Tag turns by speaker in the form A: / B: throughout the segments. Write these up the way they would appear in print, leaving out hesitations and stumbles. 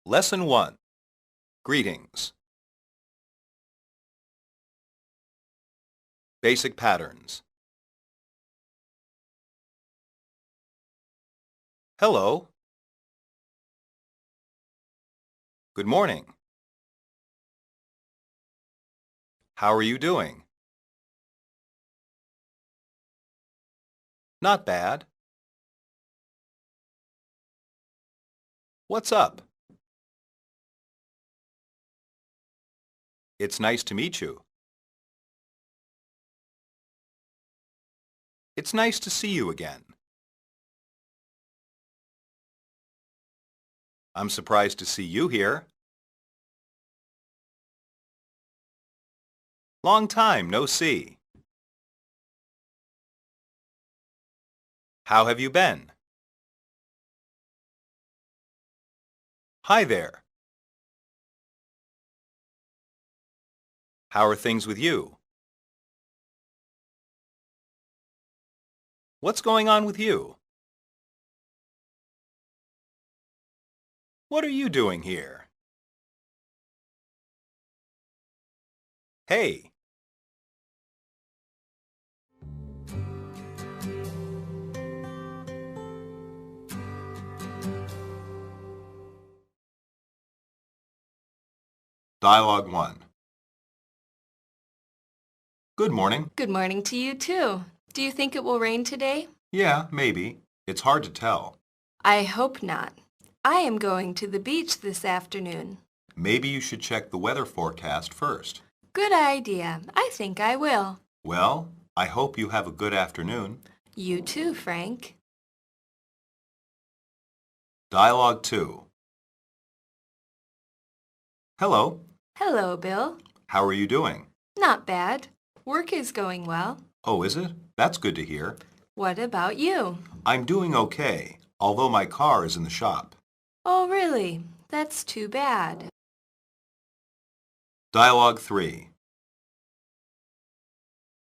A: Lesson 1. Greetings. Basic patterns. Hello. Good morning. How are you doing? Not bad. What's up? It's nice to meet you. It's nice to see you again. I'm surprised to see you here. Long time no see. How have you been? Hi there. How are things with you? What's going on with you? What are you doing here? Hey. Dialogue 1. Good morning.
B: Good morning to you too. Do you think it will rain today?
A: Yeah, maybe. It's hard to tell.
B: I hope not. I am going to the beach this afternoon.
A: Maybe you should check the weather forecast first.
B: Good idea. I think I will.
A: Well, I hope you have a good afternoon.
B: You too, Frank.
A: Dialogue 2. Hello.
B: Hello, Bill.
A: How are you doing?
B: Not bad. Work is going well.
A: Oh, is it? That's good to hear.
B: What about you?
A: I'm doing okay, although my car is in the shop.
B: Oh, really? That's too bad.
A: Dialogue 3.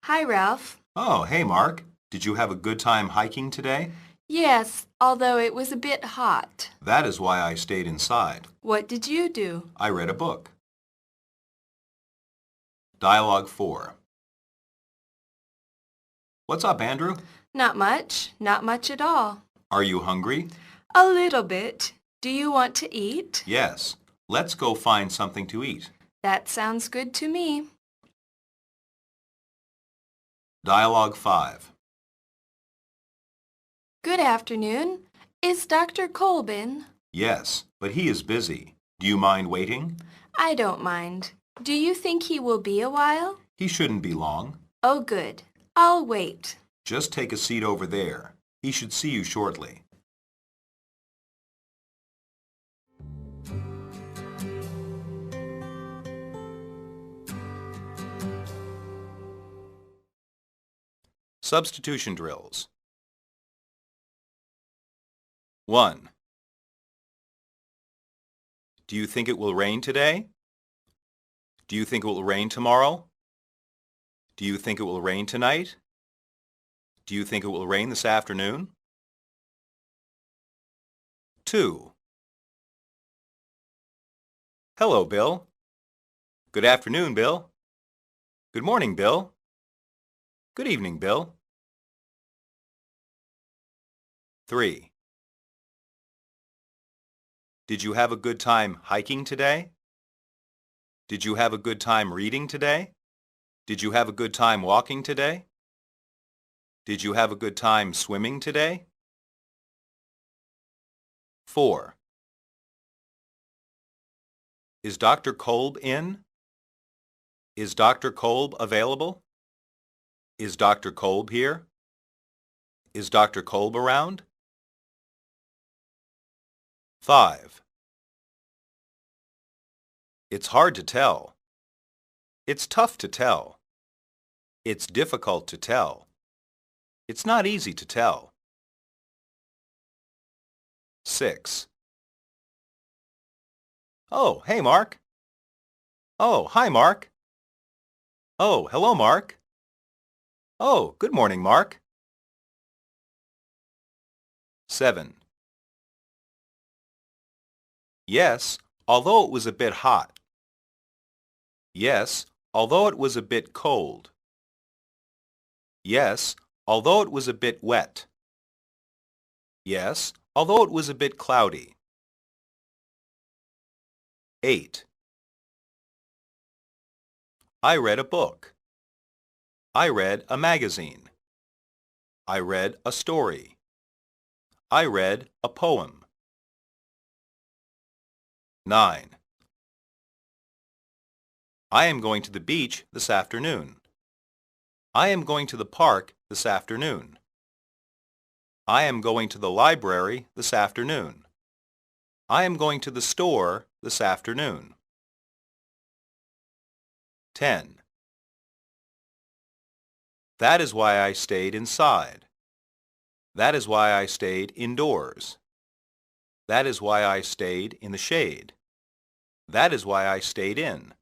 B: Hi, Ralph.
A: Oh, hey, Mark. Did you have a good time hiking today?
B: Yes, although it was a bit hot.
A: That is why I stayed inside.
B: What did you do?
A: I read a book. Dialogue 4. What's up, Andrew?
B: Not much. Not much at all.
A: Are you hungry?
B: A little bit. Do you want to eat?
A: Yes. Let's go find something to eat.
B: That sounds good to me.
A: Dialogue 5.
B: Good afternoon. Is Dr. Kolb in?
A: Yes, but he is busy. Do you mind waiting?
B: I don't mind. Do you think he will be a while?
A: He shouldn't be long.
B: Oh, good. I'll wait.
A: Just take a seat over there. He should see you shortly. Substitution drills. 1. Do you think it will rain today? Do you think it will rain tomorrow? Do you think it will rain tonight? Do you think it will rain this afternoon? 2. Hello, Bill. Good afternoon, Bill. Good morning, Bill. Good evening, Bill. 3. Did you have a good time hiking today? Did you have a good time reading today? Did you have a good time walking today? Did you have a good time swimming today? 4. Is Dr. Kolb in? Is Dr. Kolb available? Is Dr. Kolb here? Is Dr. Kolb around? 5. It's hard to tell. It's tough to tell. It's difficult to tell. It's not easy to tell. 6. Oh, hey, Mark. Oh, hi, Mark. Oh, hello, Mark. Oh, good morning, Mark. 7. Yes, although it was a bit hot. Yes, although it was a bit cold. Yes, although it was a bit wet. Yes, although it was a bit cloudy. 8. I read a book. I read a magazine. I read a story. I read a poem. 9. I am going to the beach this afternoon. I am going to the park this afternoon. I am going to the library this afternoon. I am going to the store this afternoon. 10. That is why I stayed inside. That is why I stayed indoors. That is why I stayed in the shade. That is why I stayed in.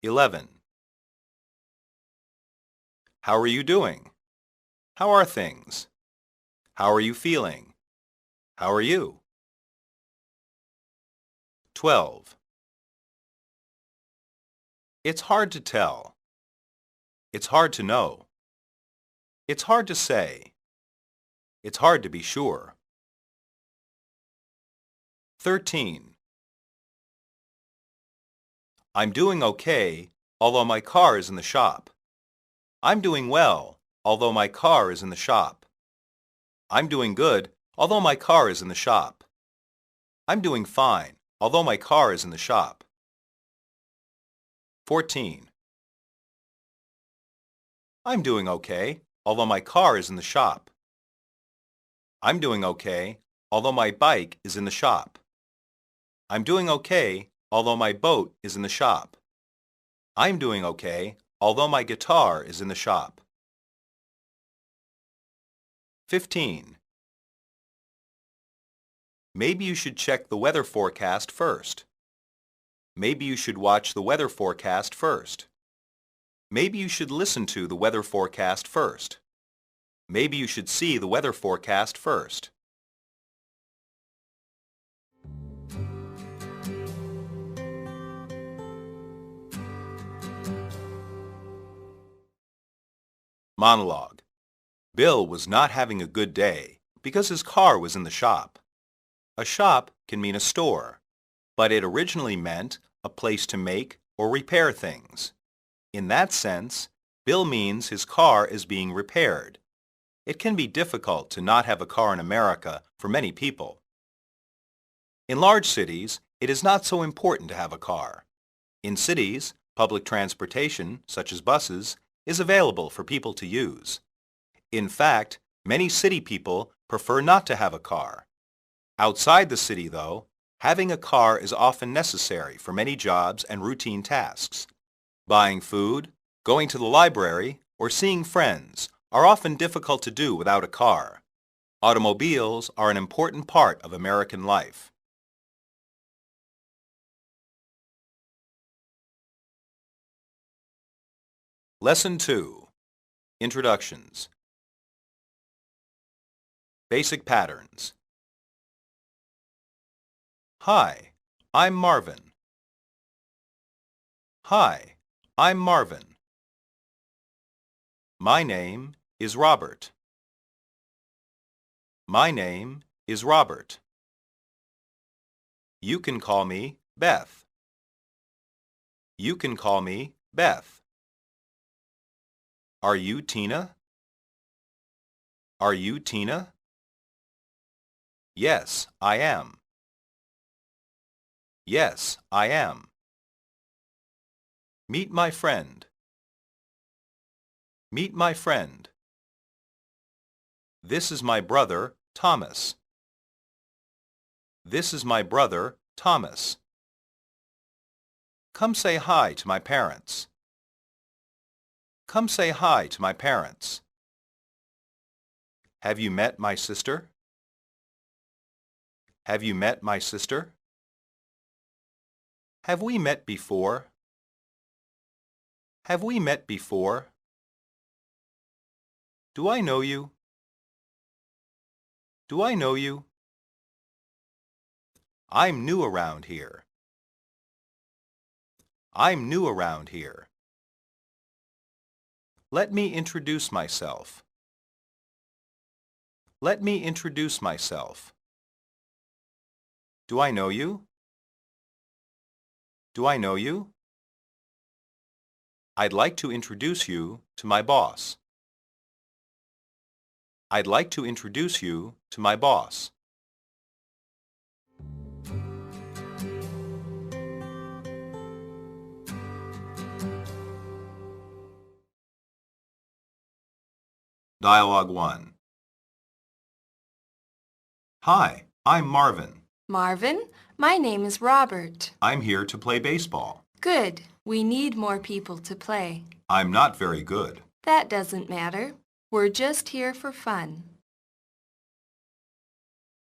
A: 11. How are you doing? How are things? How are you feeling? How are you? 12. It's hard to tell. It's hard to know. It's hard to say. It's hard to be sure. 13. I'm doing okay, although my car is in the shop. I'm doing well, although my car is in the shop. I'm doing good, although my car is in the shop. I'm doing fine, although my car is in the shop. 14. I'm doing okay, although my car is in the shop. I'm doing okay, although my bike is in the shop. I'm doing okay, although my boat is in the shop. I'm doing okay, although my guitar is in the shop. 15. Maybe you should check the weather forecast first. Maybe you should watch the weather forecast first. Maybe you should listen to the weather forecast first. Maybe you should see the weather forecast first. Monologue. Bill was not having a good day because his car was in the shop. A shop can mean a store, but it originally meant a place to make or repair things. In that sense, Bill means his car is being repaired. It can be difficult to not have a car in America for many people. In large cities, it is not so important to have a car. In cities, public transportation, such as buses, is available for people to use. In fact, many city people prefer not to have a car. Outside the city, though, having a car is often necessary for many jobs and routine tasks. Buying food, going to the library, or seeing friends are often difficult to do without a car. Automobiles are an important part of American life. Lesson 2. Introductions. Basic patterns. Hi, I'm Marvin. Hi, I'm Marvin. My name is Robert. My name is Robert. You can call me Beth. You can call me Beth. Are you Tina? Are you Tina? Yes, I am. Yes, I am. Meet my friend. Meet my friend. This is my brother, Thomas. This is my brother, Thomas. Come say hi to my parents. Come say hi to my parents. Have you met my sister? Have you met my sister? Have we met before? Have we met before? Do I know you? Do I know you? I'm new around here. I'm new around here. Let me introduce myself. Let me introduce myself. Do I know you? Do I know you? I'd like to introduce you to my boss. I'd like to introduce you to my boss. Dialogue 1. Hi, I'm Marvin.
B: Marvin, my name is Robert.
A: I'm here to play baseball.
B: Good. We need more people to play.
A: I'm not very good.
B: That doesn't matter. We're just here for fun.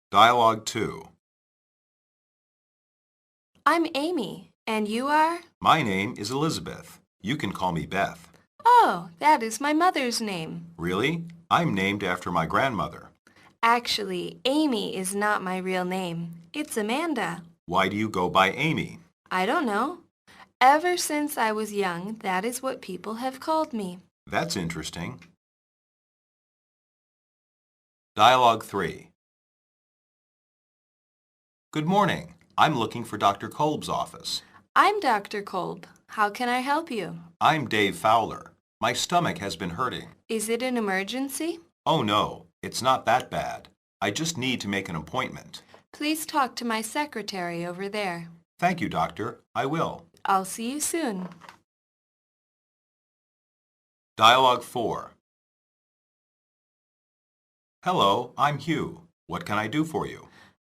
A: Dialogue 2.
B: I'm Amy, and you are?
A: My name is Elizabeth. You can call me Beth.
B: Oh, that is my mother's name.
A: Really? I'm named after my grandmother.
B: Actually, Amy is not my real name. It's Amanda.
A: Why do you go by Amy?
B: I don't know. Ever since I was young, that is what people have called me.
A: That's interesting. Dialogue 3. Good morning. I'm looking for Dr. Kolb's office.
B: I'm Dr. Kolb. How can I help you?
A: I'm Dave Fowler. My stomach has been hurting.
B: Is it an emergency?
A: Oh no, it's not that bad. I just need to make an appointment.
B: Please talk to my secretary over there.
A: Thank you, doctor. I will.
B: I'll see you soon.
A: Dialogue 4. Hello, I'm Hugh. What can I do for you?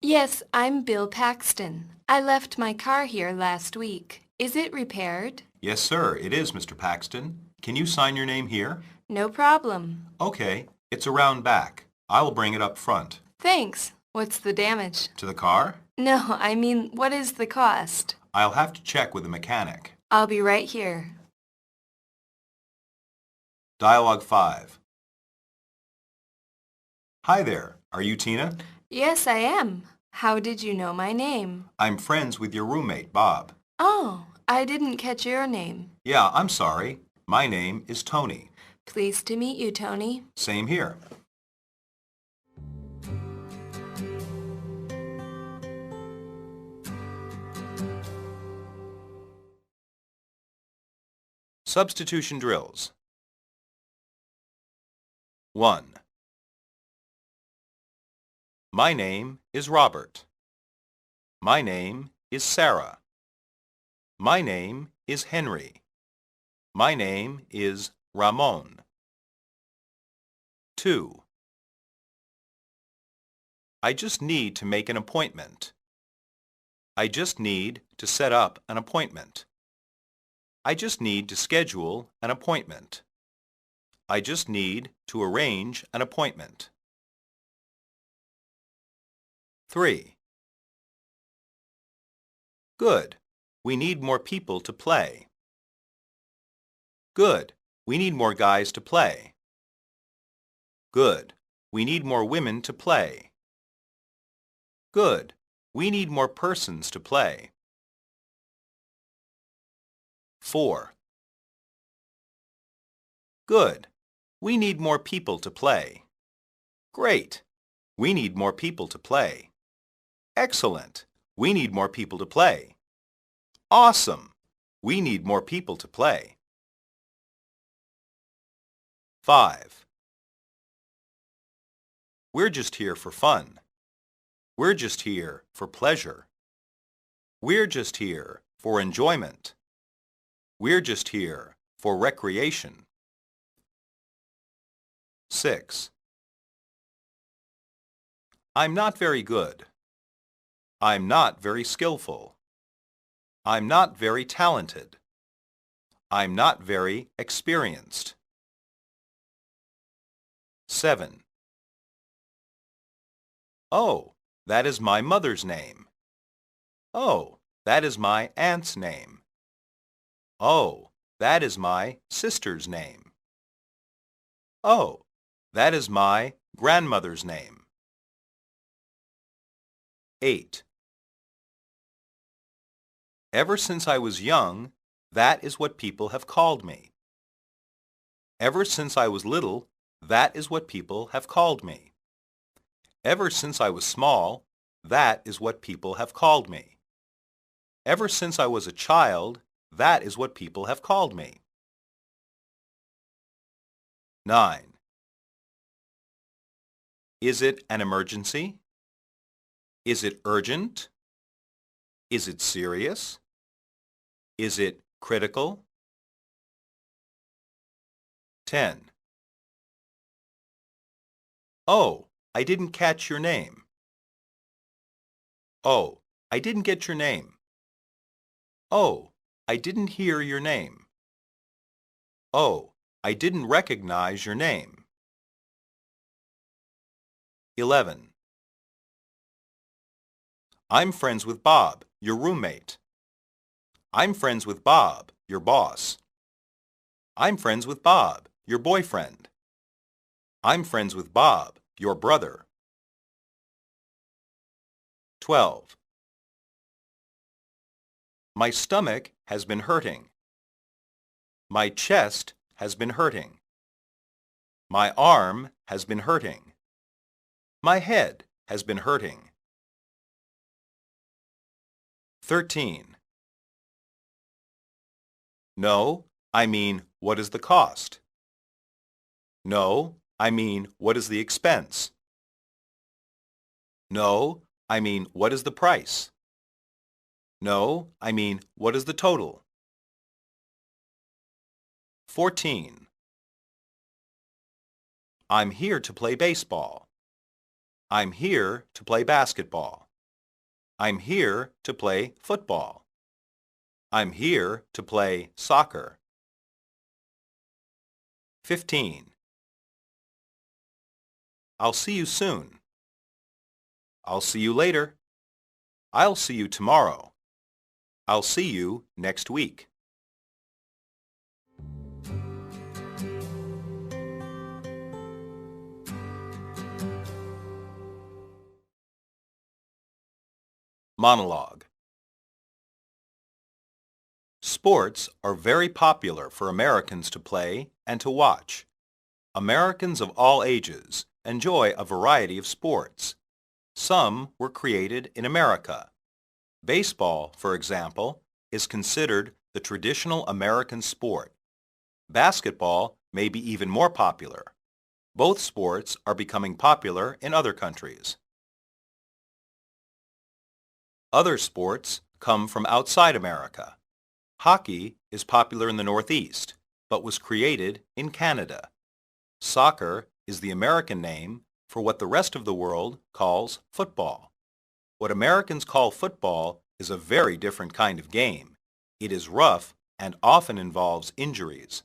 B: Yes, I'm Bill Paxton. I left my car here last week. Is it repaired?
A: Yes, sir, it is, Mr. Paxton. Can you sign your name here?
B: No problem.
A: Okay, it's around back. I will bring it up front.
B: Thanks. What's the damage?
A: To the car?
B: No, I mean, what is the cost?
A: I'll have to check with the mechanic.
B: I'll be right here.
A: Dialogue 5. Hi there. Are you Tina?
B: Yes, I am. How did you know my name?
A: I'm friends with your roommate, Bob.
B: Oh, I didn't catch your name.
A: Yeah, I'm sorry. My name is Tony.
B: Pleased to meet you, Tony.
A: Same here. Substitution drills. 1. My name is Robert. My name is Sarah. My name is Henry. My name is Ramon. 2. I just need to make an appointment. I just need to set up an appointment. I just need to schedule an appointment. I just need to arrange an appointment. 3. Good. We need more people to play. Good. We need more guys to play. Good. We need more women to play. Good. We need more persons to play. 4. Good. We need more people to play. Great. We need more people to play. Excellent. We need more people to play. Awesome. We need more people to play. 5. We're just here for fun. We're just here for pleasure. We're just here for enjoyment. We're just here for recreation. 6. I'm not very good. I'm not very skillful. I'm not very talented. I'm not very experienced. 7. Oh, that is my mother's name. Oh, that is my aunt's name. Oh, that is my sister's name. Oh, that is my grandmother's name. 8. Ever since I was young, that is what people have called me. Ever since I was little, that is what people have called me. Ever since I was small, that is what people have called me. Ever since I was a child, that is what people have called me. 9. Is it an emergency? Is it urgent? Is it serious? Is it critical? 10. Oh, I didn't catch your name. Oh, I didn't get your name. Oh, I didn't hear your name. Oh, I didn't recognize your name. 11. I'm friends with Bob, your roommate. I'm friends with Bob, your boss. I'm friends with Bob, your boyfriend. I'm friends with Bob, your brother. 12. My stomach has been hurting. My chest has been hurting. My arm has been hurting. My head has been hurting. 13. No, I mean, what is the cost? No, I mean, what is the expense? No, I mean, what is the price? No, I mean, what is the total? 14. I'm here to play baseball. I'm here to play basketball. I'm here to play football. I'm here to play soccer. 15. I'll see you soon. I'll see you later. I'll see you tomorrow. I'll see you next week. Monologue. Sports are very popular for Americans to play and to watch. Americans of all ages enjoy a variety of sports. Some were created in America. Baseball, for example, is considered the traditional American sport. Basketball may be even more popular. Both sports are becoming popular in other countries. Other sports come from outside America. Hockey is popular in the Northeast, but was created in Canada. Soccer is the American name for what the rest of the world calls football. What Americans call football is a very different kind of game. It is rough and often involves injuries.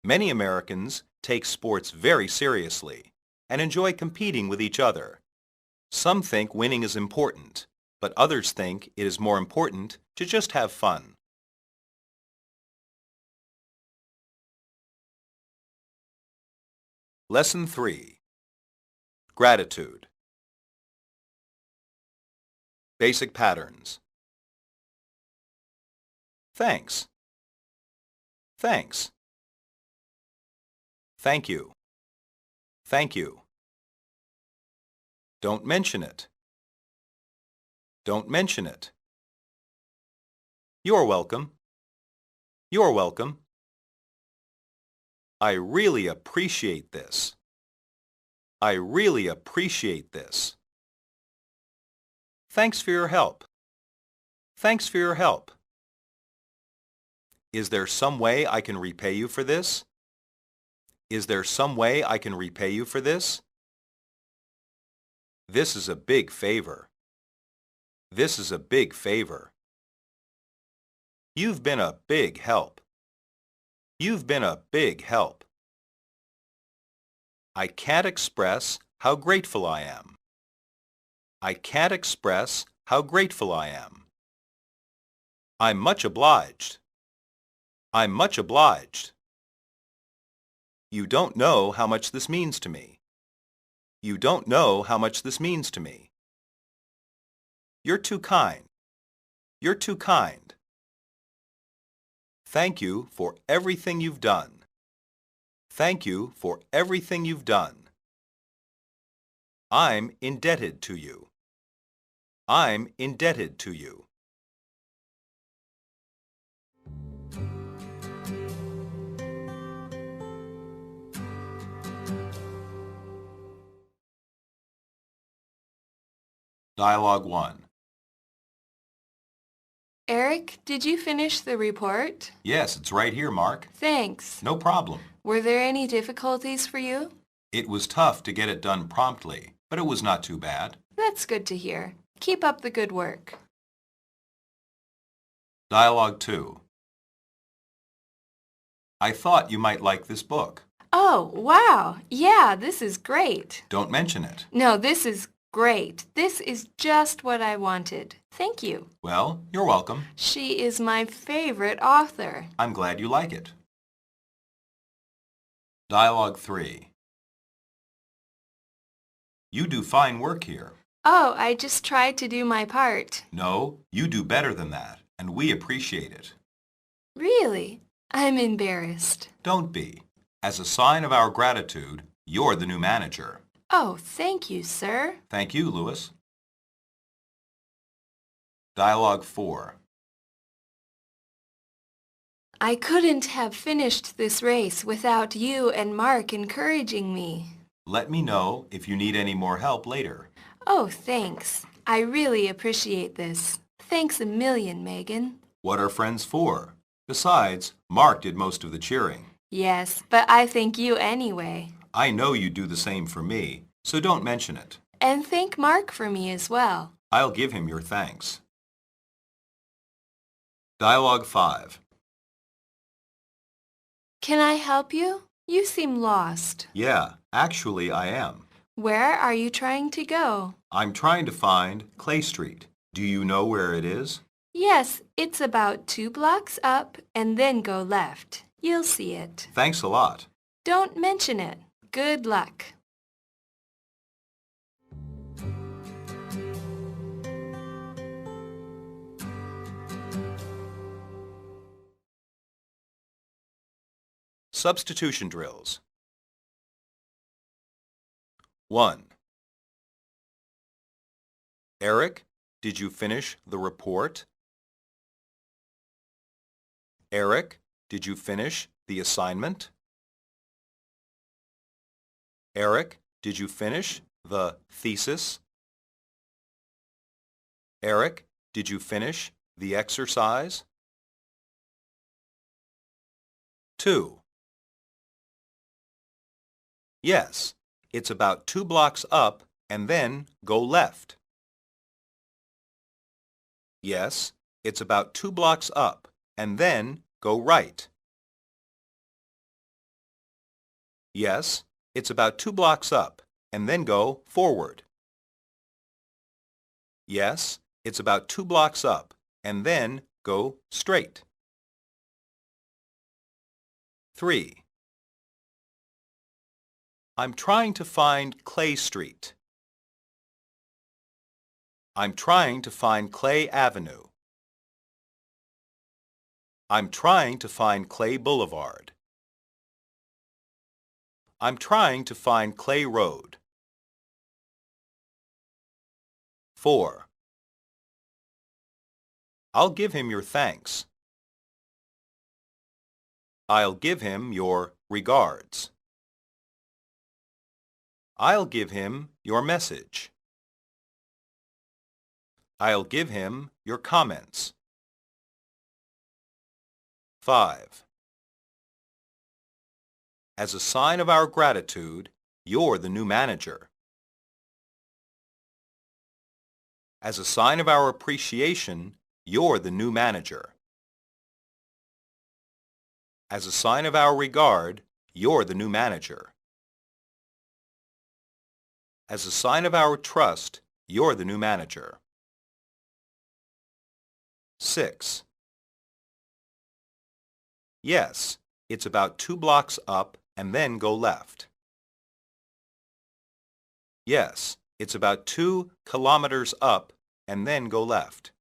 A: Many Americans take sports very seriously and enjoy competing with each other. Some think winning is important, but others think it is more important to just have fun. Lesson 3. Gratitude. Basic patterns. Thanks. Thanks. Thank you. Thank you. Don't mention it. Don't mention it. You're welcome. You're welcome. I really appreciate this. I really appreciate this. Thanks for your help. Thanks for your help. Is there some way I can repay you for this? Is there some way I can repay you for this? This is a big favor. This is a big favor. You've been a big help. You've been a big help. I can't express how grateful I am. I can't express how grateful I am. I'm much obliged. I'm much obliged. You don't know how much this means to me. You don't know how much this means to me. You're too kind. You're too kind. Thank you for everything you've done. Thank you for everything you've done. I'm indebted to you. I'm indebted to you. Dialogue 1.
B: Eric, did you finish the report?
A: Yes, it's right here, Mark.
B: Thanks.
A: No problem.
B: Were there any difficulties for you?
A: It was tough to get it done promptly, but it was not too bad.
B: That's good to hear. Keep up the good work.
A: Dialogue 2. I thought you might like this book.
B: Oh, wow. Yeah, this is great.
A: Don't mention it.
B: No, this is great. This is just what I wanted. Thank you.
A: Well, you're welcome.
B: She is my favorite author.
A: I'm glad you like it. Dialogue 3. You do fine work here.
B: Oh, I just tried to do my part.
A: No, you do better than that, and we appreciate it.
B: Really? I'm embarrassed.
A: Don't be. As a sign of our gratitude, you're the new manager.
B: Oh, thank you, sir.
A: Thank you, Louis. Dialogue 4.
B: I couldn't have finished this race without you and Mark encouraging me.
A: Let me know if you need any more help later.
B: Oh, thanks. I really appreciate this. Thanks a million, Megan.
A: What are friends for? Besides, Mark did most of the cheering.
B: Yes, but I thank you anyway.
A: I know you do the same for me, so don't mention it.
B: And thank Mark for me as well.
A: I'll give him your thanks. Dialogue 5.
B: Can I help you? You seem lost.
A: Yeah, actually I am.
B: Where are you trying to go?
A: I'm trying to find Clay Street. Do you know where it is?
B: Yes, it's about 2 blocks up and then go left. You'll see it.
A: Thanks a lot.
B: Don't mention it. Good luck.
A: Substitution drills. 1. Eric, did you finish the report? Eric, did you finish the assignment? Eric, did you finish the thesis? Eric, did you finish the exercise? 2. Yes, it's about 2 blocks up and then go left. Yes, it's about 2 blocks up and then go right. Yes, it's about 2 blocks up and then go forward. Yes, it's about 2 blocks up and then go straight. 3. I'm trying to find Clay Street. I'm trying to find Clay Avenue. I'm trying to find Clay Boulevard. I'm trying to find Clay Road. 4. I'll give him your thanks. I'll give him your regards. I'll give him your message. I'll give him your comments. 5. As a sign of our gratitude, you're the new manager. As a sign of our appreciation, you're the new manager. As a sign of our regard, you're the new manager. As a sign of our trust, you're the new manager. 6. Yes, it's about 2 blocks up and then go left. Yes, it's about 2 kilometers up and then go left.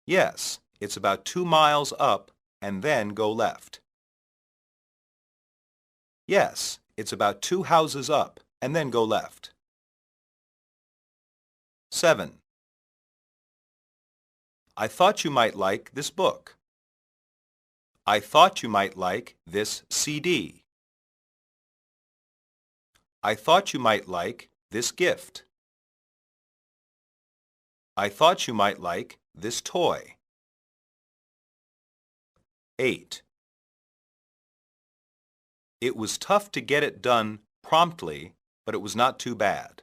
A: Yes, it's about 2 miles up and then go left. Yes, it's about 2 houses up and then go left. 7. I thought you might like this book. I thought you might like this CD. I thought you might like this gift. I thought you might like this toy. 8. It was tough to get it done promptly, but it was not too bad.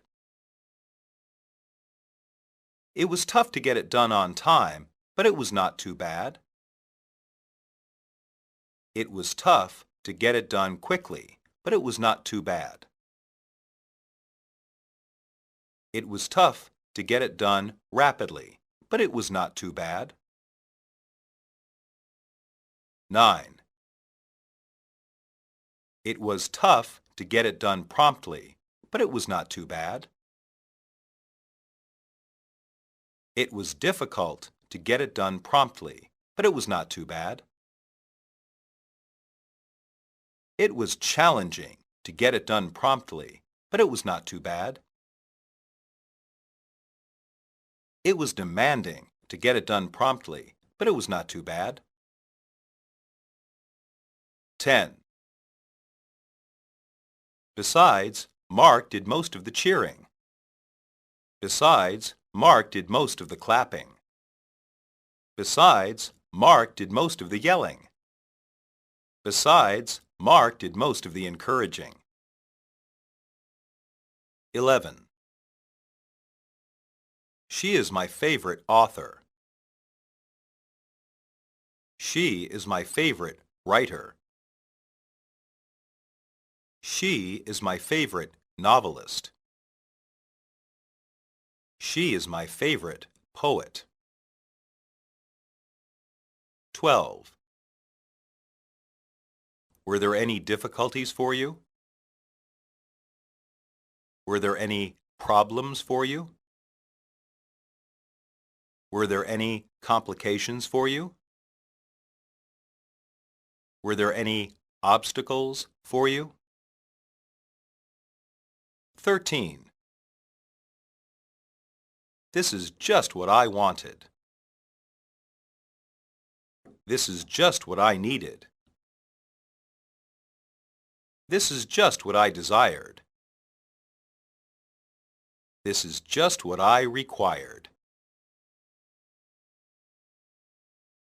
A: It was tough to get it done on time, but it was not too bad. It was tough to get it done quickly, but it was not too bad. It was tough to get it done rapidly, but it was not too bad. 9. It was tough to get it done promptly, but it was not too bad. It was difficult to get it done promptly, but it was not too bad. It was challenging to get it done promptly, but it was not too bad. It was demanding to get it done promptly, but it was not too bad. 10. Besides, Mark did most of the cheering. Besides, Mark did most of the clapping. Besides, Mark did most of the yelling. Besides, Mark did most of the encouraging. 11. She is my favorite author. She is my favorite writer. She is my favorite novelist. She is my favorite poet. 12. Were there any difficulties for you? Were there any problems for you? Were there any complications for you? Were there any obstacles for you? 13. This is just what I wanted. This is just what I needed. This is just what I desired. This is just what I required.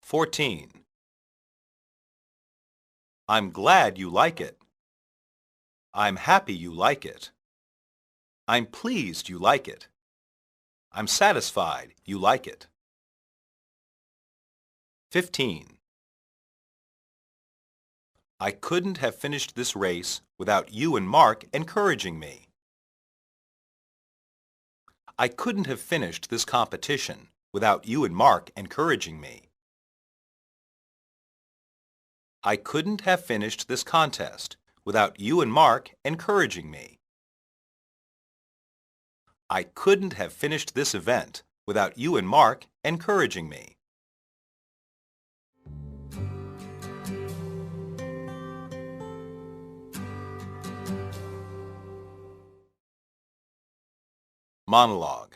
A: 14. I'm glad you like it. I'm happy you like it. I'm pleased you like it. I'm satisfied you like it. 15. I couldn't have finished this race without you and Mark encouraging me. I couldn't have finished this competition without you and Mark encouraging me. I couldn't have finished this contest without you and Mark encouraging me. I couldn't have finished this event without you and Mark encouraging me. Monologue.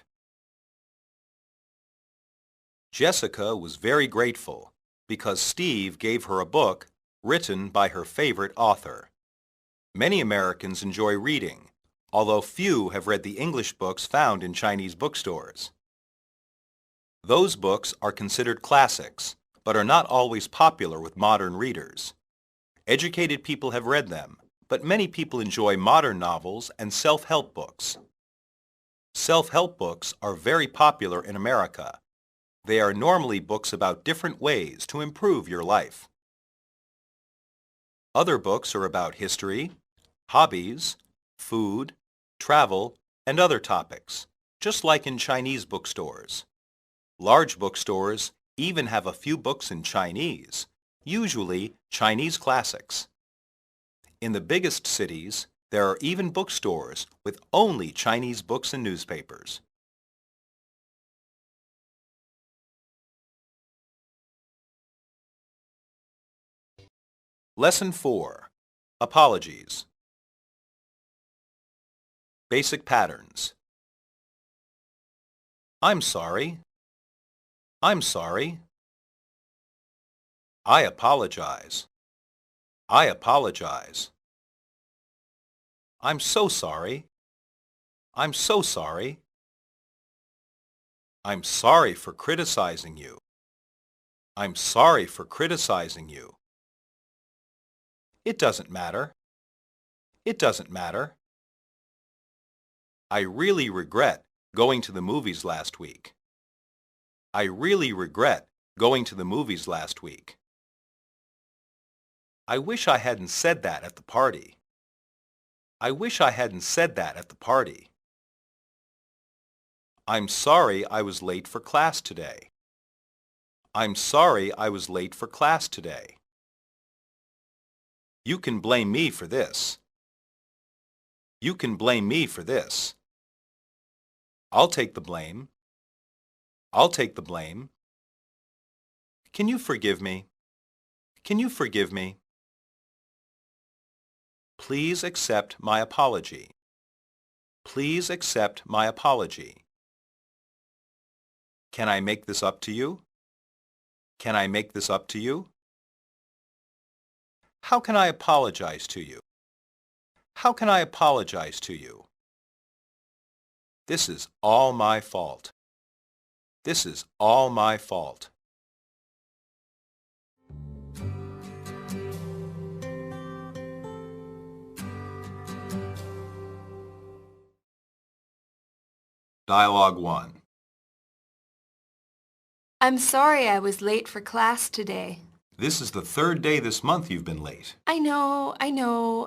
A: Jessica was very grateful because Steve gave her a book written by her favorite author. Many Americans enjoy reading, although few have read the English books found in Chinese bookstores. Those books are considered classics, but are not always popular with modern readers. Educated people have read them, but many people enjoy modern novels and self-help books. Self-help books are very popular in America. They are normally books about different ways to improve your life. Other books are about history, hobbies, food, travel, and other topics, just like in Chinese bookstores. Large bookstores even have a few books in Chinese, usually Chinese classics. In the biggest cities, there are even bookstores with only Chinese books and newspapers. Lesson 4. Apologies. Basic patterns. I'm sorry. I'm sorry. I apologize. I apologize. I'm so sorry. I'm so sorry. I'm sorry for criticizing you. I'm sorry for criticizing you. It doesn't matter. It doesn't matter. I really regret going to the movies last week. I really regret going to the movies last week. I wish I hadn't said that at the party. I wish I hadn't said that at the party. I'm sorry I was late for class today. I'm sorry I was late for class today. You can blame me for this. You can blame me for this. I'll take the blame. I'll take the blame. Can you forgive me? Can you forgive me? Please accept my apology. Please accept my apology. Can I make this up to you? Can I make this up to you? How can I apologize to you? How can I apologize to you? This is all my fault. This is all my fault. Dialogue 1.
B: I'm sorry I was late for class today.
A: This is the third day this month you've been late.
B: I know.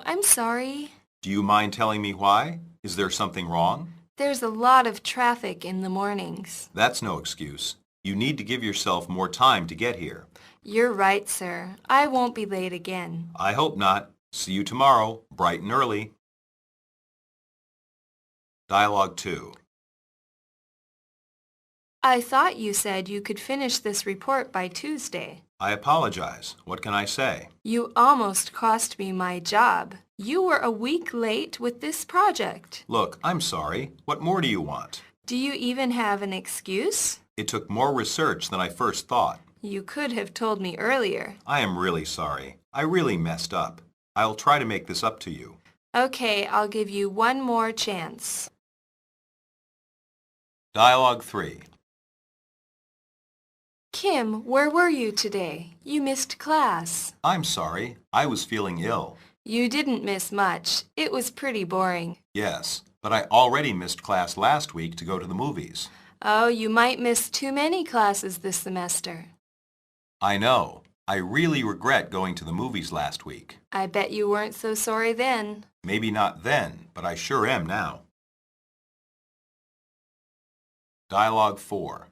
B: I'm sorry.
A: Do you mind telling me why? Is there something wrong?
B: There's a lot of traffic in the mornings.
A: That's no excuse. You need to give yourself more time to get here.
B: You're right, sir. I won't be late again.
A: I hope not. See you tomorrow, bright and early. Dialogue 2.
B: I thought you said you could finish this report by Tuesday.
A: I apologize. What can I say?
B: You almost cost me my job. You were a week late with this project.
A: Look, I'm sorry. What more do you want?
B: Do you even have an excuse?
A: It took more research than I first thought.
B: You could have told me earlier.
A: I am really sorry. I really messed up. I'll try to make this up to you.
B: Okay, I'll give you one more chance.
A: Dialogue 3.
B: Kim, where were you today? You missed class.
A: I'm sorry. I was feeling ill.
B: You didn't miss much. It was pretty boring.
A: Yes, but I already missed class last week to go to the movies.
B: Oh, you might miss too many classes this semester.
A: I know. I really regret going to the movies last week.
B: I bet you weren't so sorry then.
A: Maybe not then, but I sure am now. Dialogue 4.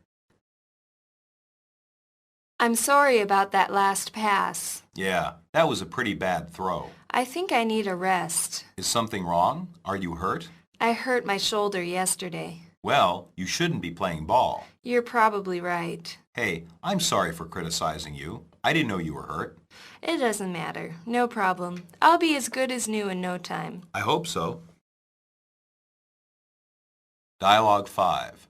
B: I'm sorry about that last pass.
A: Yeah, that was a pretty bad throw.
B: I think I need a rest.
A: Is something wrong? Are you hurt?
B: I hurt my shoulder yesterday.
A: Well, you shouldn't be playing ball.
B: You're probably right.
A: Hey, I'm sorry for criticizing you. I didn't know you were hurt.
B: It doesn't matter. No problem. I'll be as good as new in no time.
A: I hope so. Dialogue 5.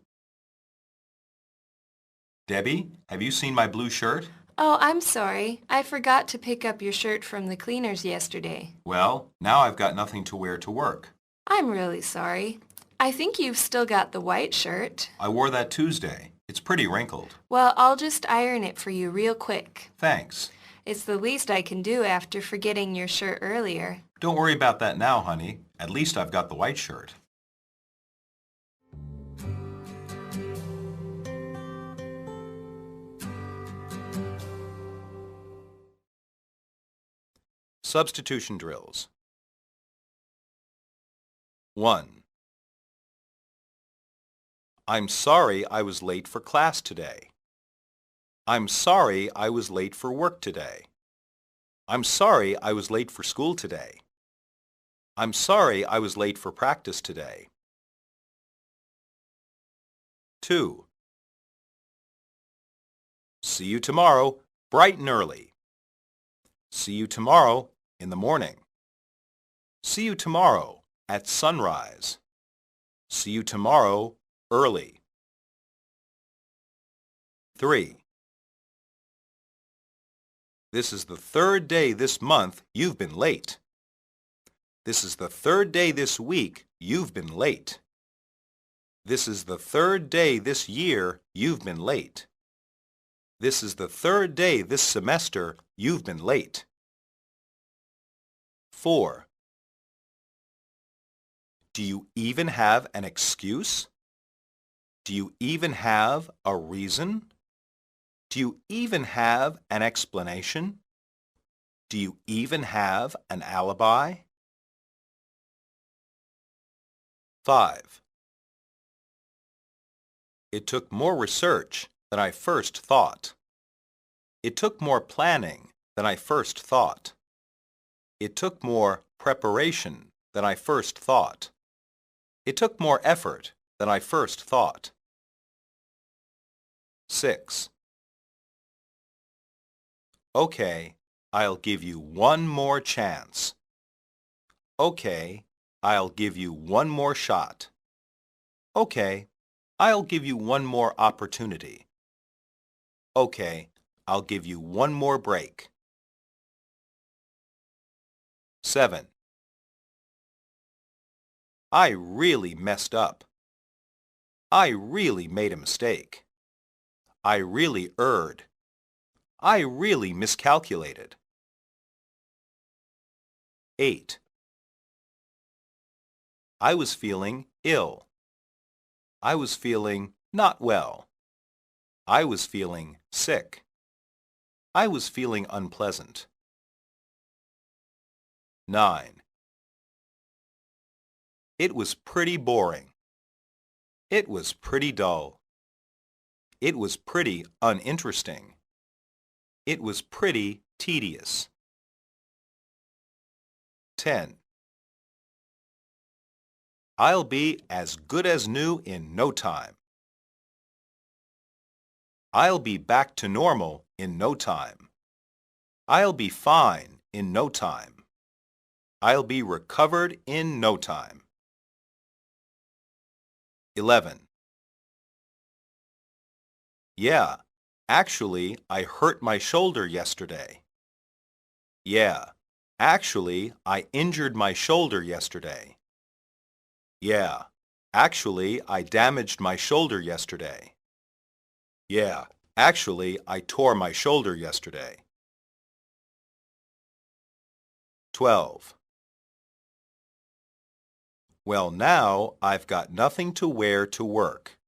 A: Debbie, have you seen my blue shirt?
B: Oh, I'm sorry. I forgot to pick up your shirt from the cleaners yesterday.
A: Well, now I've got nothing to wear to work.
B: I'm really sorry. I think you've still got the white shirt.
A: I wore that Tuesday. It's pretty wrinkled.
B: Well, I'll just iron it for you real quick.
A: Thanks.
B: It's the least I can do after forgetting your shirt earlier.
A: Don't worry about that now, honey. At least I've got the white shirt. Substitution drills. 1. I'm sorry I was late for class today. I'm sorry I was late for work today. I'm sorry I was late for school today. I'm sorry I was late for practice today. 2. See you tomorrow, bright and early. See you tomorrow in the morning. See you tomorrow at sunrise. See you tomorrow early. 3. This is the third day this month you've been late. This is the third day this week you've been late. This is the third day this year you've been late. This is the third day this semester you've been late. 4. Do you even have an excuse? Do you even have a reason? Do you even have an explanation? Do you even have an alibi? 5. It took more research than I first thought. It took more planning than I first thought. It took more preparation than I first thought. It took more effort than I first thought. 6. Okay, I'll give you one more chance. Okay, I'll give you one more shot. Okay, I'll give you one more opportunity. Okay, I'll give you one more break. 7. I really messed up. I really made a mistake. I really erred. I really miscalculated. 8. I was feeling ill. I was feeling not well. I was feeling sick. I was feeling unpleasant. 9. It was pretty boring. It was pretty dull. It was pretty uninteresting. It was pretty tedious. 10. I'll be as good as new in no time. I'll be back to normal in no time. I'll be fine in no time. I'll be recovered in no time. 11. Yeah, actually, I hurt my shoulder yesterday. Yeah, actually, I injured my shoulder yesterday. Yeah, actually, I damaged my shoulder yesterday. Yeah, actually, I tore my shoulder yesterday. 12. Well, now I've got nothing to wear to work.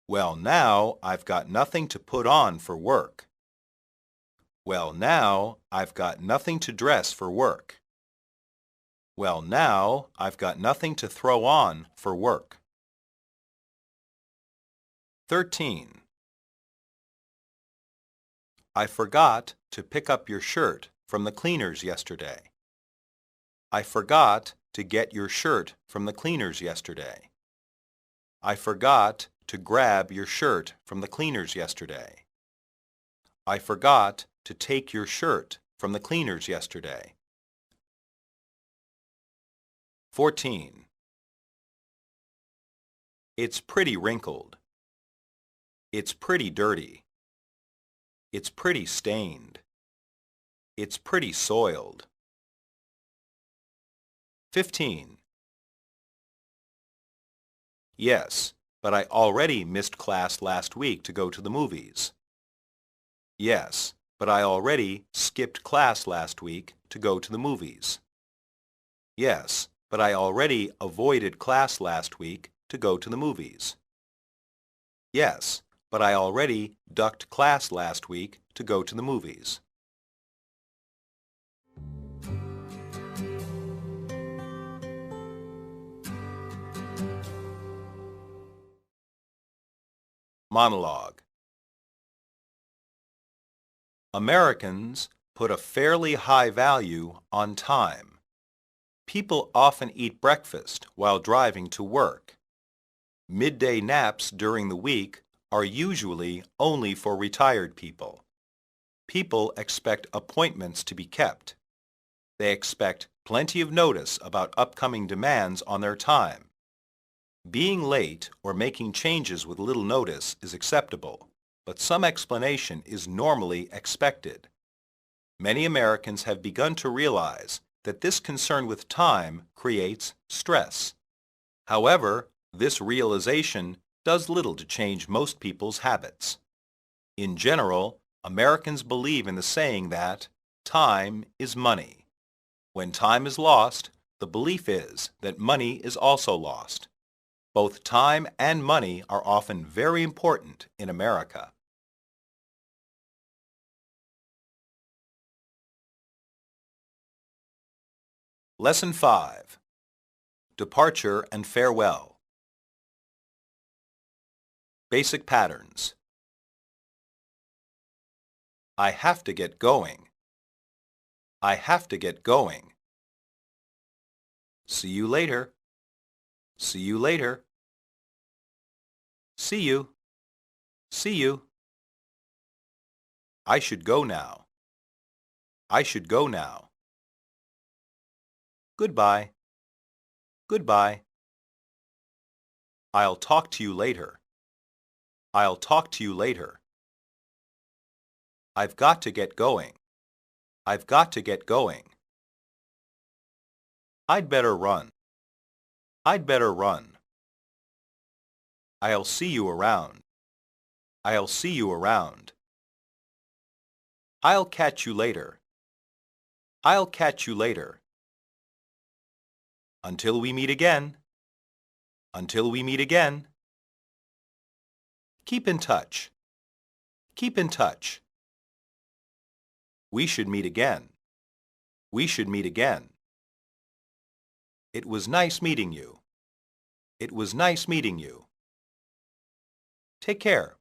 A: Well, now I've got nothing to put on for work. Well, now I've got nothing to dress for work. Well, now I've got nothing to throw on for work. 13. I forgot to pick up your shirt from the cleaners yesterday. I forgot to get your shirt from the cleaners yesterday. I forgot to grab your shirt from the cleaners yesterday. I forgot to take your shirt from the cleaners yesterday. 14. It's pretty wrinkled. It's pretty dirty. It's pretty stained. It's pretty soiled. 15. Yes, but I already missed class last week to go to the movies. Yes, but I already skipped class last week to go to the movies. Yes, but I already avoided class last week to go to the movies. Yes, but I already ducked class last week to go to the movies. Monologue. Americans put a fairly high value on time. People often eat breakfast while driving to work. Midday naps during the week are usually only for retired people. People expect appointments to be kept. They expect plenty of notice about upcoming demands on their time. Being late or making changes with little notice is acceptable, but some explanation is normally expected. Many Americans have begun to realize that this concern with time creates stress. However, this realization does little to change most people's habits. In general, Americans believe in the saying that time is money. When time is lost, the belief is that money is also lost. Both time and money are often very important in America. Lesson 5. Departure and Farewell. Basic patterns. I have to get going. I have to get going. See you later. See you later. See you. See you. I should go now. I should go now. Goodbye. Goodbye. I'll talk to you later. I'll talk to you later. I've got to get going. I've got to get going. I'd better run. I'd better run. I'll see you around. I'll see you around. I'll catch you later. I'll catch you later. Until we meet again. Until we meet again. Keep in touch. Keep in touch. We should meet again. We should meet again. It was nice meeting you. It was nice meeting you. Take care.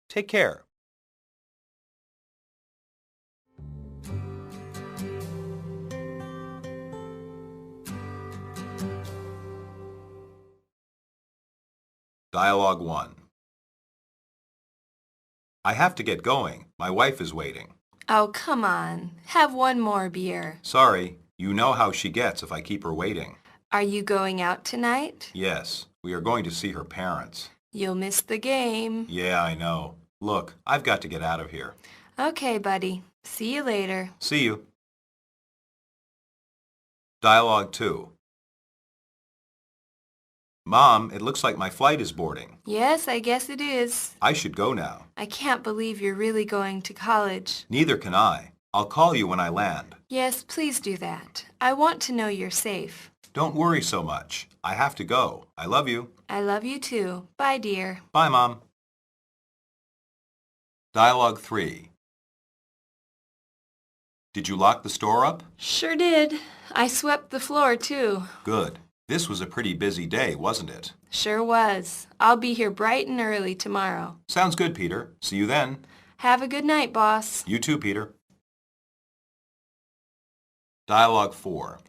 A: Take care. Dialogue 1. I have to get going. My wife is waiting.
B: Oh, come on. Have one more beer.
A: Sorry, you know how she gets if I keep her waiting.
B: Are you going out tonight?
A: Yes, we are going to see her parents.
B: You'll miss the game.
A: Yeah, I know. Look, I've got to get out of here.
B: Okay, buddy. See you later.
A: See you. Dialogue 2. Mom, it looks like my flight is boarding.
B: Yes, I guess it is.
A: I should go now.
B: I can't believe you're really going to college.
A: Neither can I. I'll call you when I land.
B: Yes, please do that. I want to know you're safe.
A: Don't worry so much. I have to go. I love you.
B: I love you too. Bye, dear.
A: Bye, Mom. Dialogue 3. Did you lock the store up?
B: Sure did. I swept the floor too.
A: Good. This was a pretty busy day, wasn't it?
B: Sure was. I'll be here bright and early tomorrow.
A: Sounds good, Peter. See you then.
B: Have a good night, boss.
A: You too, Peter. Dialogue 4.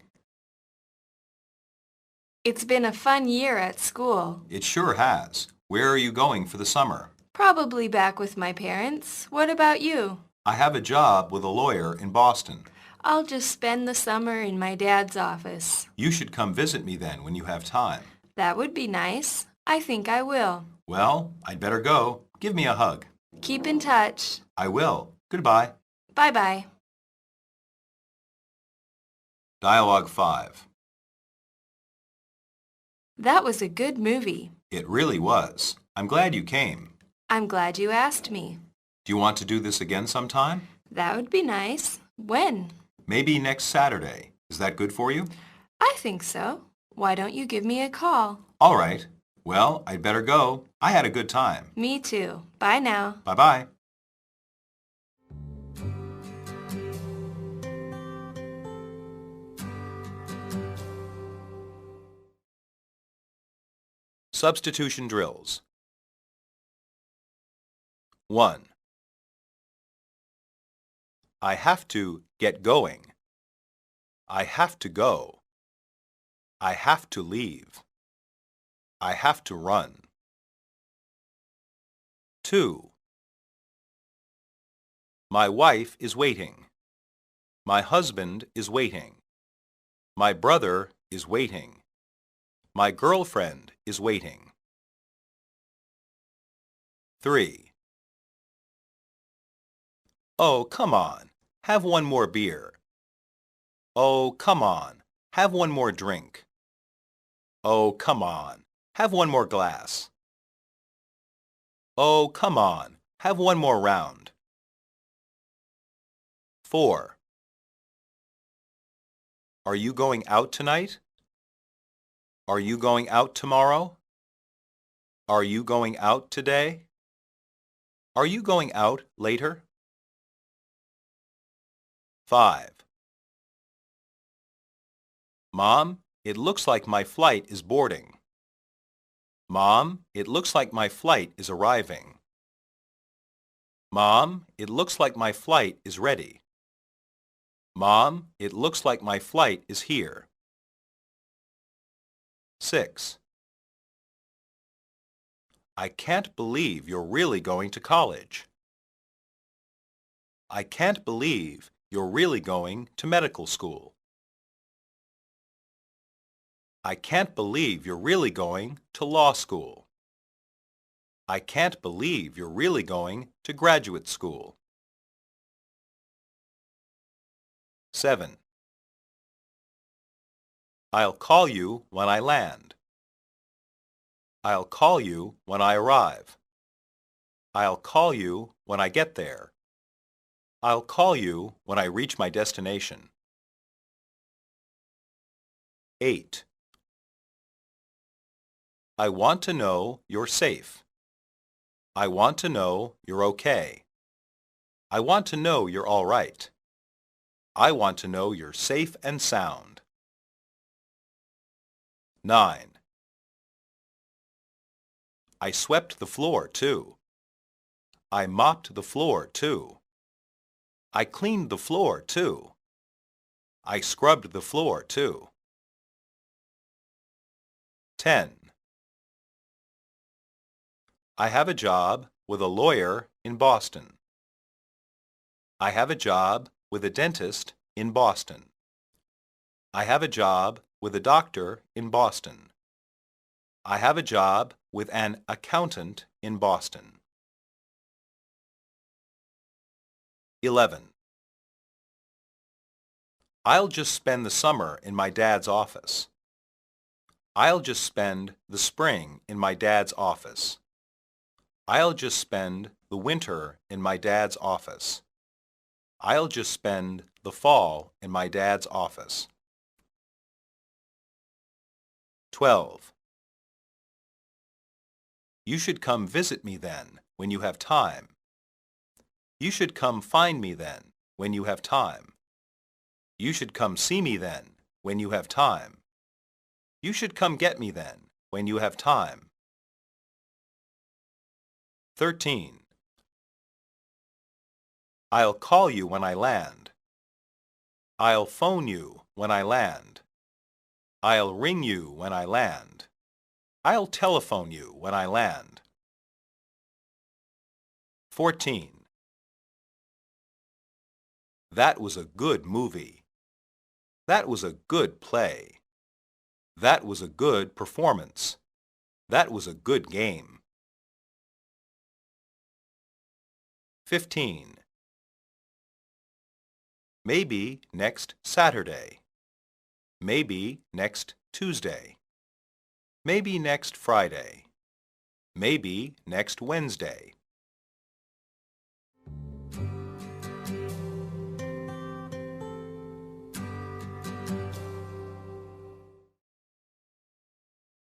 B: It's been a fun year at school.
A: It sure has. Where are you going for the summer?
B: Probably back with my parents. What about you?
A: I have a job with a lawyer in Boston.
B: I'll just spend the summer in my dad's office.
A: You should come visit me then when you have time.
B: That would be nice. I think I will.
A: Well, I'd better go. Give me a hug.
B: Keep in touch.
A: I will. Goodbye.
B: Bye-bye.
A: Dialogue 5.
B: That was a good movie.
A: It really was. I'm glad you came.
B: I'm glad you asked me.
A: Do you want to do this again sometime?
B: That would be nice. When?
A: Maybe next Saturday. Is that good for you?
B: I think so. Why don't you give me a call?
A: All right. Well, I'd better go. I had a good time.
B: Me too. Bye now.
A: Bye-bye. Substitution drills. 1. I have to get going. I have to go. I have to leave. I have to run. 2. My wife is waiting. My husband is waiting. My brother is waiting. My girlfriend is waiting. 3. Oh, come on. Have one more beer. Oh, come on. Have one more drink. Oh, come on. Have one more glass. Oh, come on. Have one more round. 4. Are you going out tonight? Are you going out tomorrow? Are you going out today? Are you going out later? 5. Mom, it looks like my flight is boarding. Mom, it looks like my flight is arriving. Mom, it looks like my flight is ready. Mom, it looks like my flight is here. 6. I can't believe you're really going to college. I can't believe you're really going to medical school. I can't believe you're really going to law school. I can't believe you're really going to graduate school. 7. I'll call you when I land. I'll call you when I arrive. I'll call you when I get there. I'll call you when I reach my destination. 8. I want to know you're safe. I want to know you're okay. I want to know you're all right. I want to know you're safe and sound. 9. I swept the floor, too. I mopped the floor, too. I cleaned the floor, too. I scrubbed the floor, too. 10. I have a job with a lawyer in Boston. I have a job with a dentist in Boston. I have a job with a doctor in Boston. I have a job with an accountant in Boston. 11. I'll just spend the summer in my dad's office. I'll just spend the spring in my dad's office. I'll just spend the winter in my dad's office. I'll just spend the fall in my dad's office. 12. You should come visit me then, when you have time. You should come find me then, when you have time. You should come see me then, when you have time. You should come get me then, when you have time. 13. I'll call you when I land. I'll phone you when I land. I'll ring you when I land. I'll telephone you when I land. 14. That was a good movie. That was a good play. That was a good performance. That was a good game. 15. Maybe next Saturday. Maybe next Tuesday. Maybe next Friday. Maybe next Wednesday.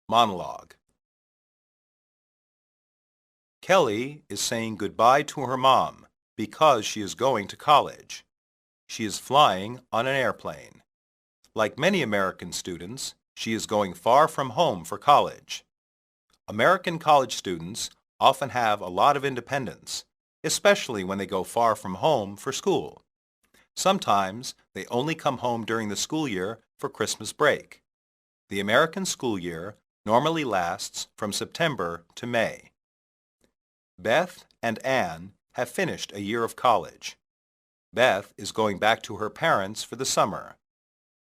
A: Monologue. Kelly is saying goodbye to her mom because she is going to college. She is flying on an airplane. Like many American students, she is going far from home for college. American college students often have a lot of independence, especially when they go far from home for school. Sometimes they only come home during the school year for Christmas break. The American school year normally lasts from September to May. Beth and Anne have finished a year of college. Beth is going back to her parents for the summer.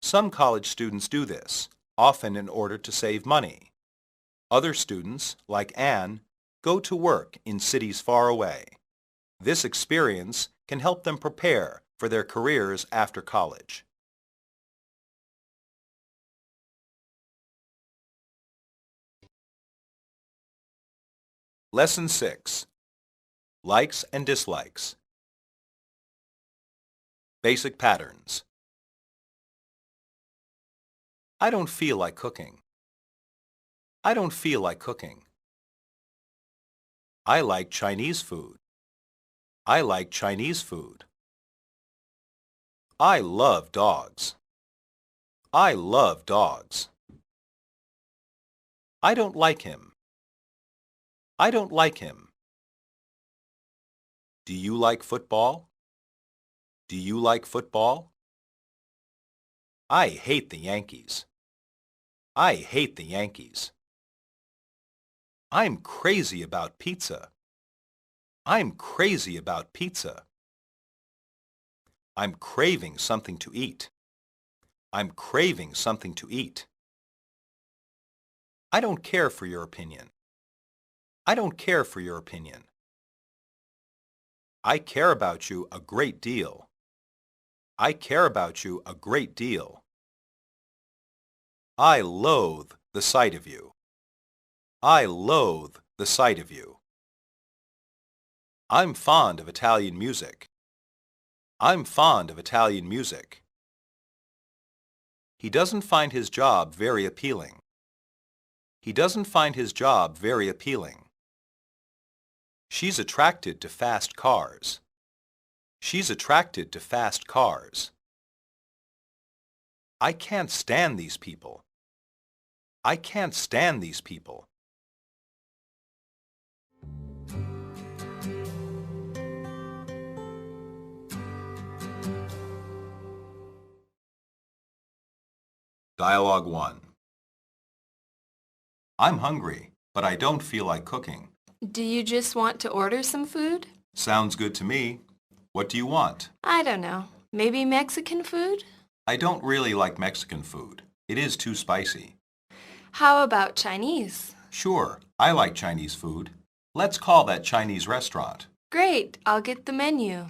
A: Some college students do this, often in order to save money. Other students, like Anne, go to work in cities far away. This experience can help them prepare for their careers after college. Lesson 6. Likes and dislikes. Basic patterns. I don't feel like cooking. I don't feel like cooking. I like Chinese food. I like Chinese food. I love dogs. I love dogs. I don't like him. I don't like him. Do you like football? Do you like football? I hate the Yankees. I hate the Yankees. I'm crazy about pizza. I'm crazy about pizza. I'm craving something to eat. I'm craving something to eat. I don't care for your opinion. I don't care for your opinion. I care about you a great deal. I care about you a great deal. I loathe the sight of you. I loathe the sight of you. I'm fond of Italian music. I'm fond of Italian music. He doesn't find his job very appealing. He doesn't find his job very appealing. She's attracted to fast cars. She's attracted to fast cars. I can't stand these people. I can't stand these people. Dialogue 1. I'm hungry, but I don't feel like cooking.
B: Do you just want to order some food?
A: Sounds good to me. What do you want?
B: I don't know. Maybe Mexican food?
A: I don't really like Mexican food. It is too spicy.
B: How about Chinese?
A: Sure, I like Chinese food. Let's call that Chinese restaurant.
B: Great, I'll get the menu.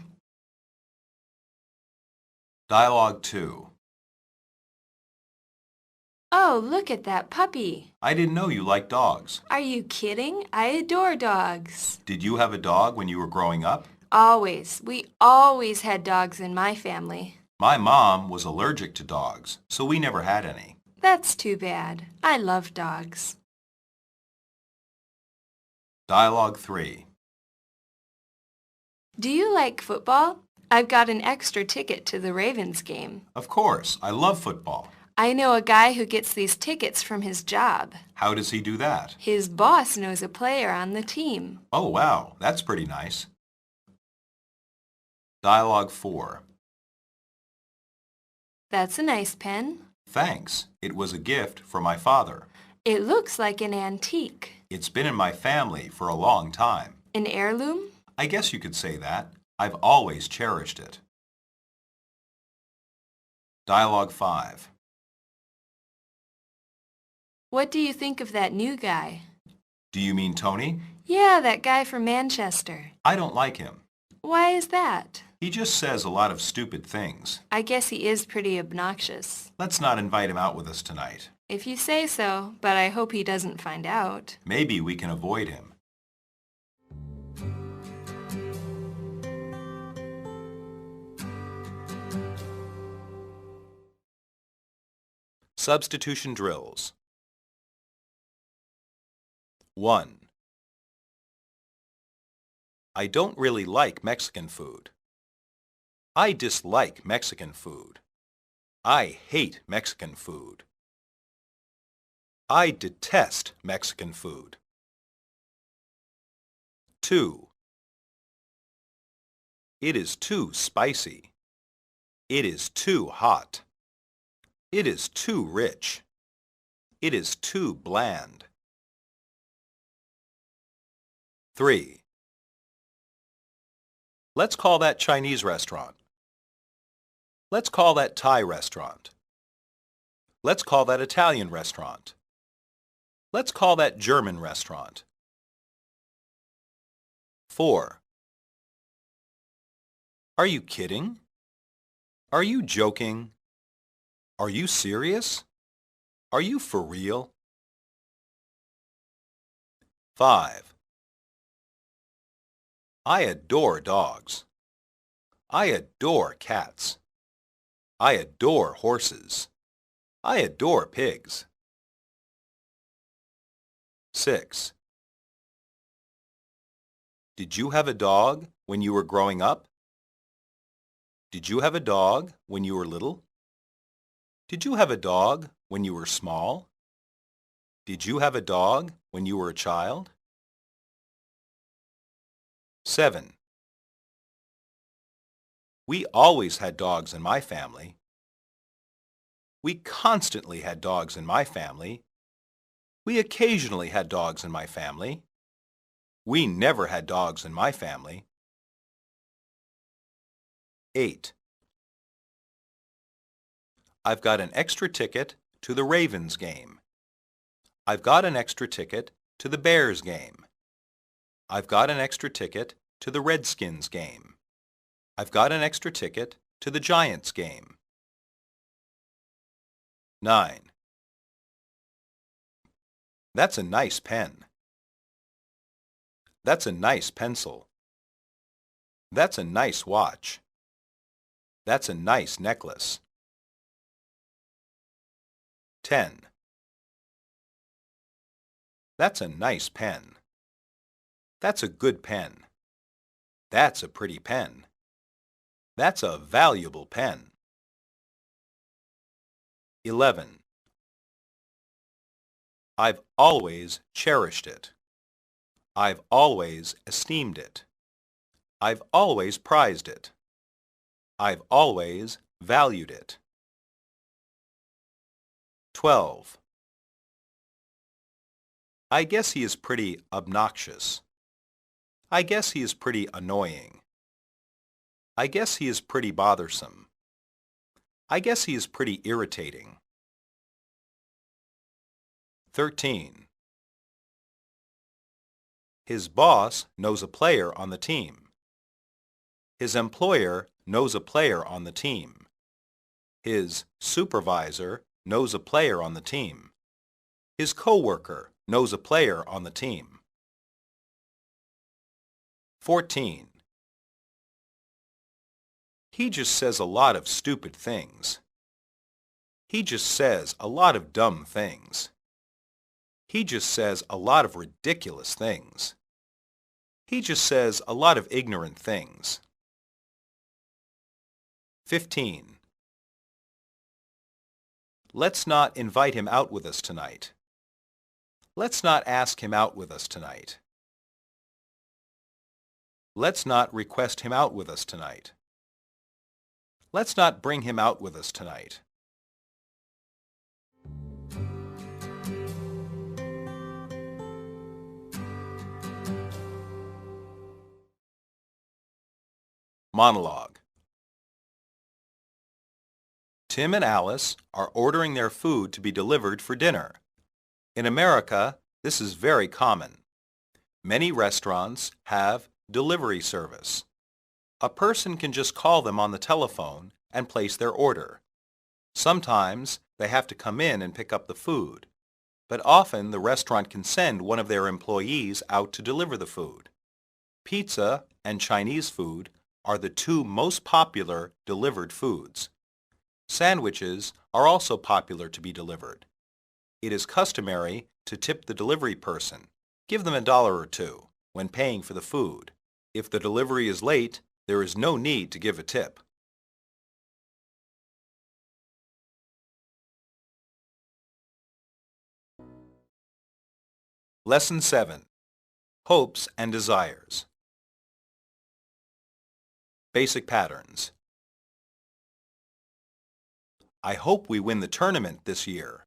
A: Dialogue 2.
B: Oh, look at that puppy.
A: I didn't know you liked dogs.
B: Are you kidding? I adore dogs.
A: Did you have a dog when you were growing up?
B: Always. We always had dogs in my family.
A: My mom was allergic to dogs, so we never had any.
B: That's too bad. I love dogs.
A: Dialogue 3.
B: Do you like football? I've got an extra ticket to the Ravens game.
A: Of course, I love football.
B: I know a guy who gets these tickets from his job.
A: How does he do that?
B: His boss knows a player on the team.
A: Oh, wow, that's pretty nice. Dialogue 4.
B: That's a nice pen.
A: Thanks. It was a gift from my father.
B: It looks like an antique.
A: It's been in my family for a long time.
B: An heirloom?
A: I guess you could say that. I've always cherished it. Dialogue 5.
B: What do you think of that new guy?
A: Do you mean Tony?
B: Yeah, that guy from Manchester.
A: I don't like him.
B: Why is that?
A: He just says a lot of stupid things.
B: I guess he is pretty obnoxious.
A: Let's not invite him out with us tonight.
B: If you say so, but I hope he doesn't find out.
A: Maybe we can avoid him. Substitution drills. 1. I don't really like Mexican food. I dislike Mexican food. I hate Mexican food. I detest Mexican food. 2. It is too spicy. It is too hot. It is too rich. It is too bland. 3. Let's call that Chinese restaurant. Let's call that Thai restaurant. Let's call that Italian restaurant. Let's call that German restaurant. 4. Are you kidding? Are you joking? Are you serious? Are you for real? 5. I adore dogs. I adore cats. I adore horses. I adore pigs. 6. Did you have a dog when you were growing up? Did you have a dog when you were little? Did you have a dog when you were small? Did you have a dog when you were a child? 7. We always had dogs in my family. We constantly had dogs in my family. We occasionally had dogs in my family. We never had dogs in my family. 8. I've got an extra ticket to the Ravens game. I've got an extra ticket to the Bears game. I've got an extra ticket to the Redskins game. I've got an extra ticket to the Giants game. 9. That's a nice pen. That's a nice pencil. That's a nice watch. That's a nice necklace. 10. That's a nice pen. That's a good pen. That's a pretty pen. That's a valuable pen. 11. I've always cherished it. I've always esteemed it. I've always prized it. I've always valued it. 12. I guess he is pretty obnoxious. I guess he is pretty annoying. I guess he is pretty bothersome. I guess he is pretty irritating. 13. His boss knows a player on the team. His employer knows a player on the team. His supervisor knows a player on the team. His coworker knows a player on the team. 14. He just says a lot of stupid things. He just says a lot of dumb things. He just says a lot of ridiculous things. He just says a lot of ignorant things. 15. Let's not invite him out with us tonight. Let's not ask him out with us tonight. Let's not request him out with us tonight. Let's not bring him out with us tonight. Monologue. Tim and Alice are ordering their food to be delivered for dinner. In America, this is very common. Many restaurants have delivery service. A person can just call them on the telephone and place their order. Sometimes they have to come in and pick up the food, but often the restaurant can send one of their employees out to deliver the food. Pizza and Chinese food are the two most popular delivered foods. Sandwiches are also popular to be delivered. It is customary to tip the delivery person, give them $1 or $2 when paying for the food. If the delivery is late, there is no need to give a tip. Lesson 7. Hopes and Desires. Basic patterns. I hope we win the tournament this year.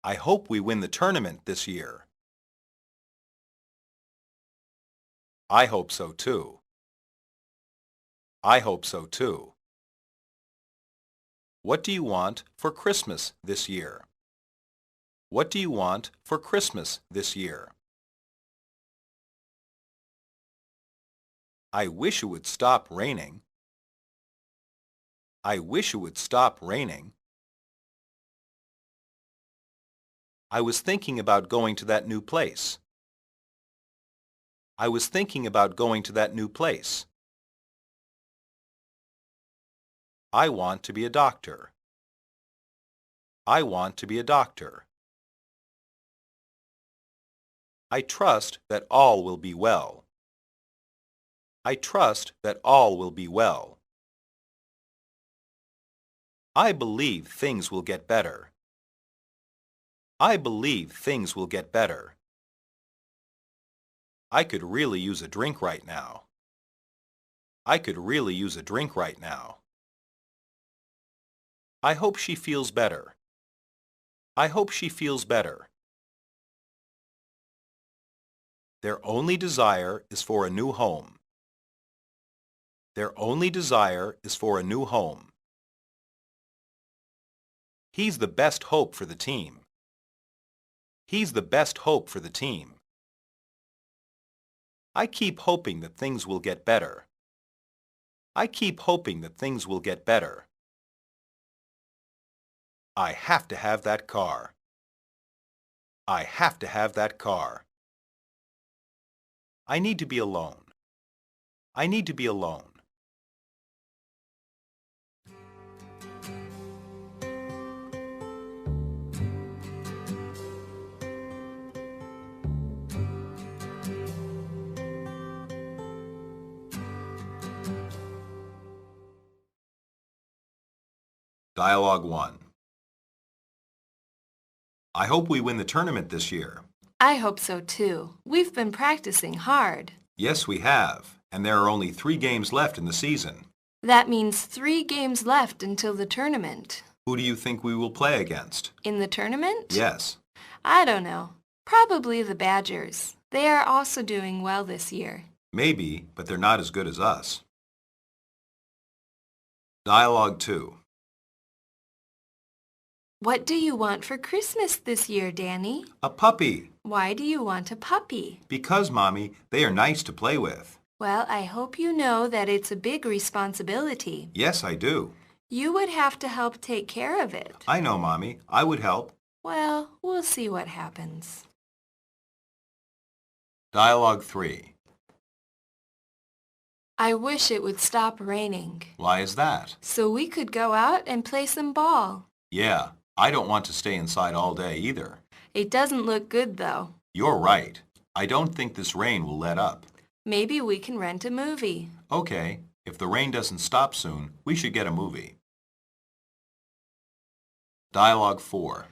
A: I hope we win the tournament this year. I hope so too. I hope so too. What do you want for Christmas this year? What do you want for Christmas this year? I wish it would stop raining. I wish it would stop raining. I was thinking about going to that new place. I was thinking about going to that new place. I want to be a doctor. I want to be a doctor. I trust that all will be well. I trust that all will be well. I believe things will get better. I believe things will get better. I could really use a drink right now. I could really use a drink right now. I hope she feels better. I hope she feels better. Their only desire is for a new home. Their only desire is for a new home. He's the best hope for the team. He's the best hope for the team. I keep hoping that things will get better. I keep hoping that things will get better. I have to have that car. I have to have that car. I need to be alone. I need to be alone. Dialogue 1. I hope we win the tournament this year.
B: I hope so too. We've been practicing hard.
A: Yes, we have, and there are only 3 games left in the season.
B: That means 3 games left until the tournament.
A: Who do you think we will play against?
B: In the tournament?
A: Yes.
B: I don't know. Probably the Badgers. They are also doing well this year.
A: Maybe, but they're not as good as us. Dialogue 2.
B: What do you want for Christmas this year, Danny?
A: A puppy.
B: Why do you want a puppy?
A: Because, Mommy, they are nice to play with.
B: Well, I hope you know that it's a big responsibility.
A: Yes, I do.
B: You would have to help take care of it.
A: I know, Mommy. I would help.
B: Well, we'll see what happens.
A: Dialogue 3.
B: I wish it would stop raining,
A: Why is that?
B: so we could go out and play some ball.
A: Yeah, I don't want to stay inside all day either.
B: It doesn't look good, though.
A: You're right. I don't think this rain will let up.
B: Maybe we can rent a movie.
A: Okay, if the rain doesn't stop soon, we should get a movie. Dialogue 4.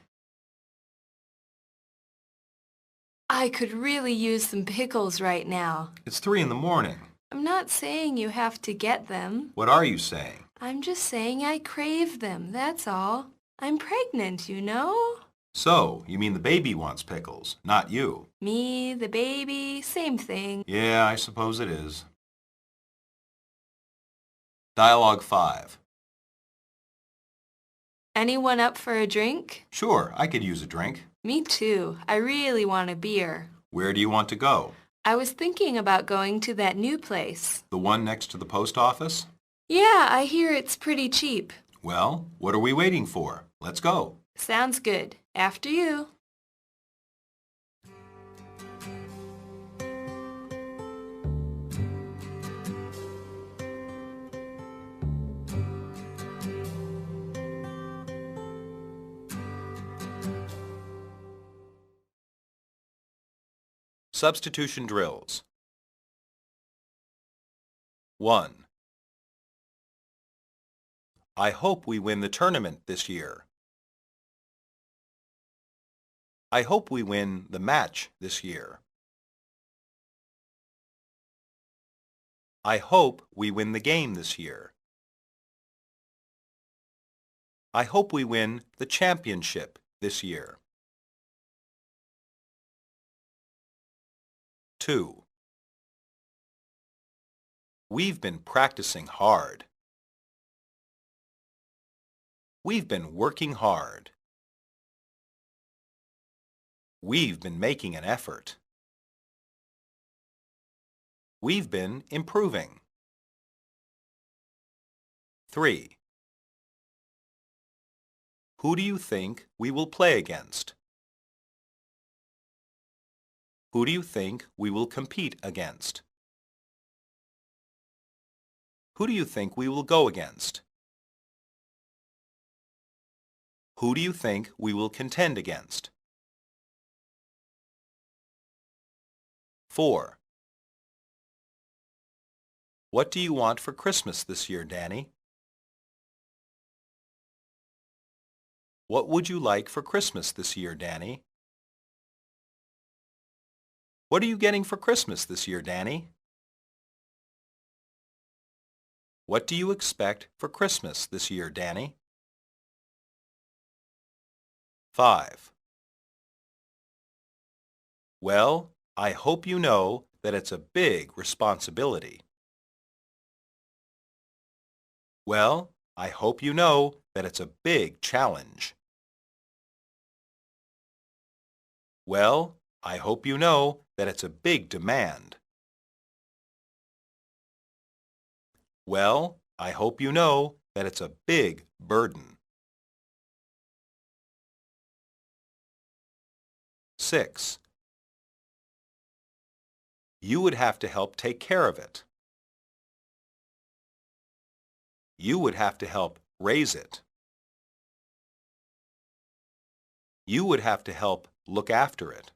B: I could really use some pickles right now.
A: It's 3 in the morning.
B: I'm not saying you have to get them.
A: What are you saying?
B: I'm just saying I crave them, that's all. I'm pregnant, you know?
A: So, you mean the baby wants pickles, not you?
B: Me, the baby, same thing.
A: Yeah, I suppose it is. Dialogue 5.
B: Anyone up for a drink?
A: Sure, I could use a drink.
B: Me too. I really want a beer.
A: Where do you want to go?
B: I was thinking about going to that new place.
A: The one next to the post office?
B: Yeah, I hear it's pretty cheap.
A: Well, what are we waiting for? Let's go.
B: Sounds good. After you.
A: Substitution drills. 1. I hope we win the tournament this year. I hope we win the match this year. I hope we win the game this year. I hope we win the championship this year. 2. We've been practicing hard. We've been working hard. We've been making an effort. We've been improving. 3. Who do you think we will play against? Who do you think we will compete against? Who do you think we will go against? Who do you think we will contend against? 4. What do you want for Christmas this year, Danny? What would you like for Christmas this year, Danny? What are you getting for Christmas this year, Danny? What do you expect for Christmas this year, Danny? 5. Well, I hope you know that it's a big responsibility. Well, I hope you know that it's a big challenge. Well, I hope you know that it's a big demand. Well, I hope you know that it's a big burden. 6. You would have to help take care of it. You would have to help raise it. You would have to help look after it.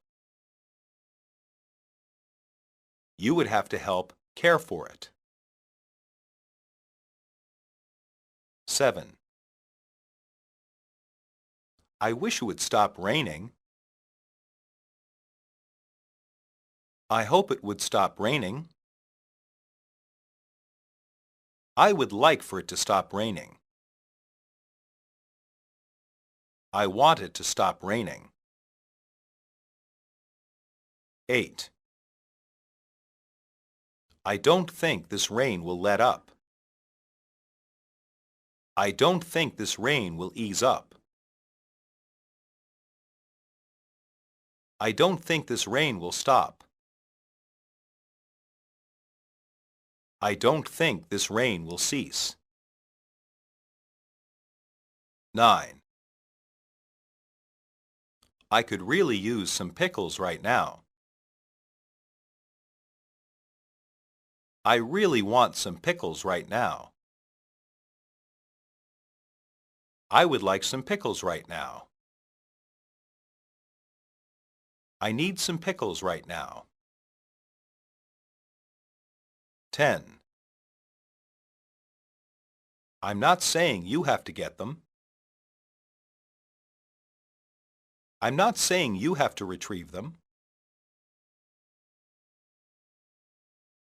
A: You would have to help care for it. 7. I wish it would stop raining. I hope it would stop raining. I would like for it to stop raining. I want it to stop raining. 8. I don't think this rain will let up. I don't think this rain will ease up. I don't think this rain will stop. I don't think this rain will cease. 9. I could really use some pickles right now. I really want some pickles right now. I would like some pickles right now. I need some pickles right now. 10. I'm not saying you have to get them. I'm not saying you have to retrieve them.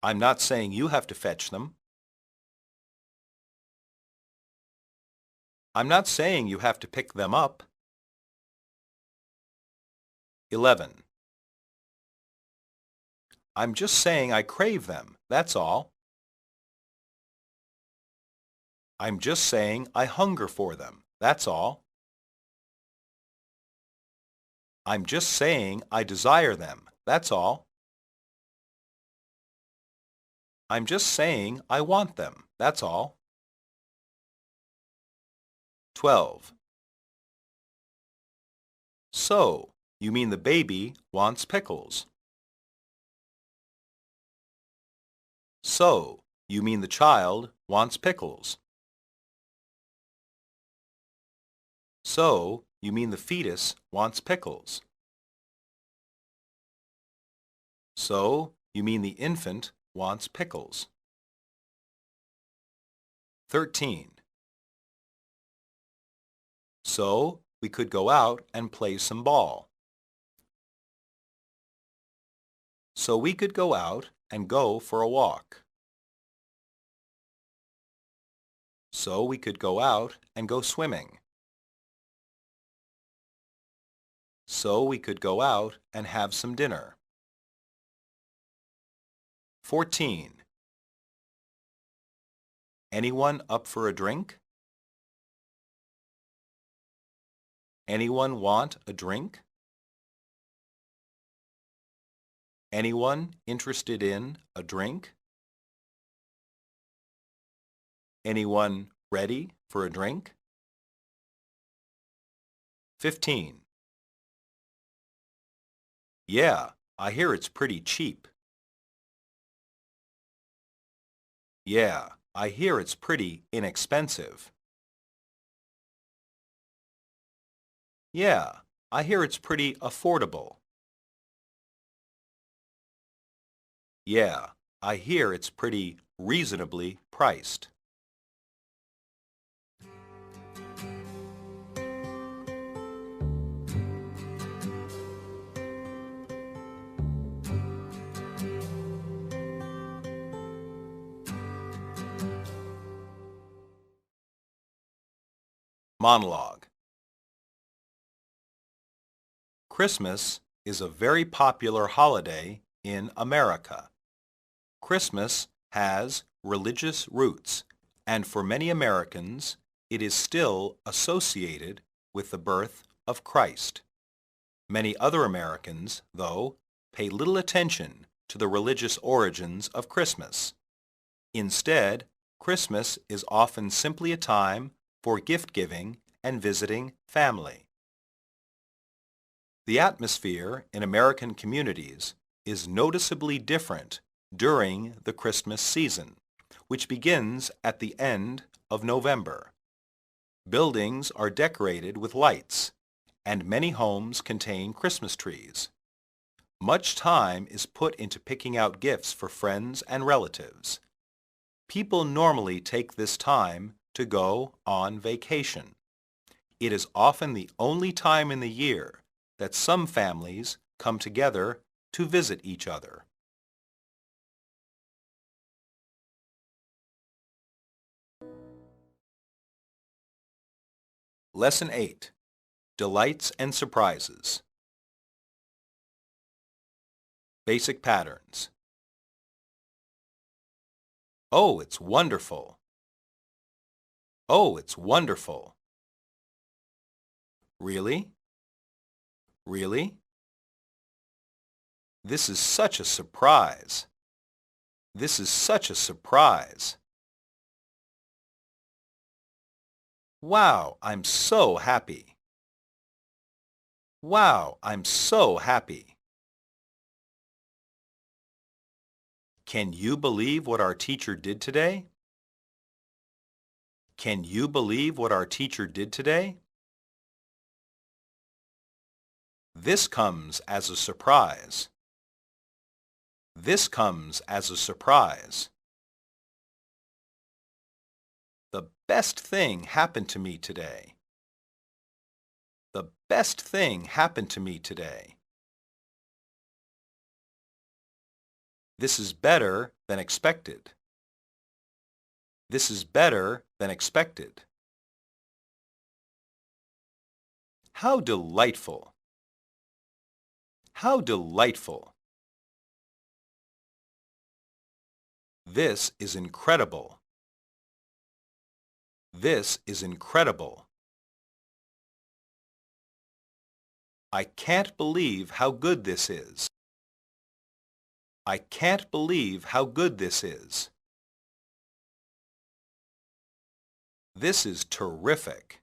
A: I'm not saying you have to fetch them. I'm not saying you have to pick them up. 11. I'm just saying I crave them, that's all. I'm just saying I hunger for them, that's all. I'm just saying I desire them, that's all. I'm just saying I want them, that's all. 12. So, you mean the baby wants pickles. So, you mean the child wants pickles. So, you mean the fetus wants pickles. So, you mean the infant wants pickles. 13. So, we could go out and play some ball. So we could go out and go for a walk. So we could go out and go swimming. So we could go out and have some dinner. 14. Anyone up for a drink? Anyone want a drink? Anyone interested in a drink? Anyone ready for a drink? 15. Yeah, I hear it's pretty cheap. Yeah, I hear it's pretty inexpensive. Yeah, I hear it's pretty affordable. Yeah, I hear it's pretty reasonably priced. Monologue. Christmas is a very popular holiday in America. Christmas has religious roots, and for many Americans, it is still associated with the birth of Christ. Many other Americans, though, pay little attention to the religious origins of Christmas. Instead, Christmas is often simply a time for gift-giving and visiting family. The atmosphere in American communities is noticeably different during the Christmas season, which begins at the end of November. Buildings are decorated with lights, and many homes contain Christmas trees. Much time is put into picking out gifts for friends and relatives. People normally take this time to go on vacation. It is often the only time in the year that some families come together to visit each other. Lesson 8. Delights and Surprises. Basic Patterns. Oh, it's wonderful. Oh, it's wonderful. Really? Really? This is such a surprise. This is such a surprise. Wow, I'm so happy. Wow, I'm so happy. Can you believe what our teacher did today? Can you believe what our teacher did today? This comes as a surprise. This comes as a surprise. The best thing happened to me today. The best thing happened to me today. This is better than expected. This is better than expected. How delightful! How delightful! This is incredible. This is incredible. I can't believe how good this is. I can't believe how good this is. This is terrific.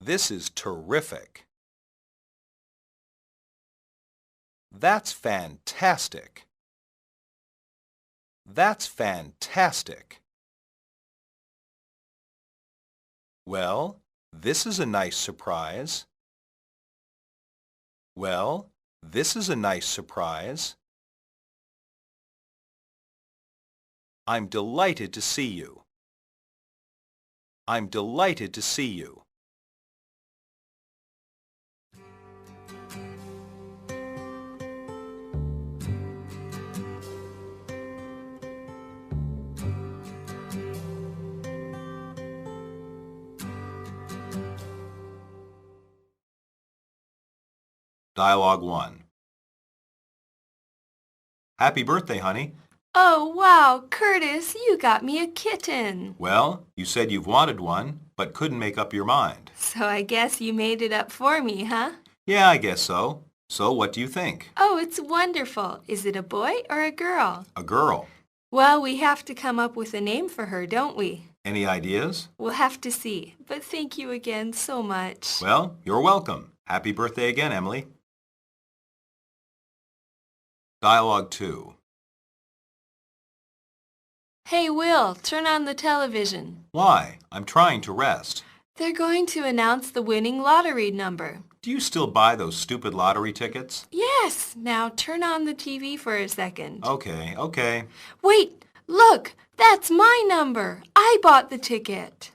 A: This is terrific. That's fantastic. That's fantastic. Well, this is a nice surprise. Well, this is a nice surprise. I'm delighted to see you. I'm delighted to see you. Dialogue 1. Happy birthday, honey.
B: Oh, wow, Curtis, you got me a kitten.
A: Well, you said you've wanted one, but couldn't make up your mind.
B: So I guess you made it up for me, huh?
A: Yeah, I guess so. So what do you think?
B: Oh, it's wonderful. Is it a boy or a girl?
A: A girl.
B: Well, we have to come up with a name for her, don't we?
A: Any ideas?
B: We'll have to see. But thank you again so much.
A: Well, you're welcome. Happy birthday again, Emily. Dialogue 2.
B: Hey, Will, turn on the television.
A: Why? I'm trying to rest.
B: They're going to announce the winning lottery number.
A: Do you still buy those stupid lottery tickets?
B: Yes, now turn on the TV for a second.
A: Okay.
B: Wait, look, that's my number. I bought the ticket.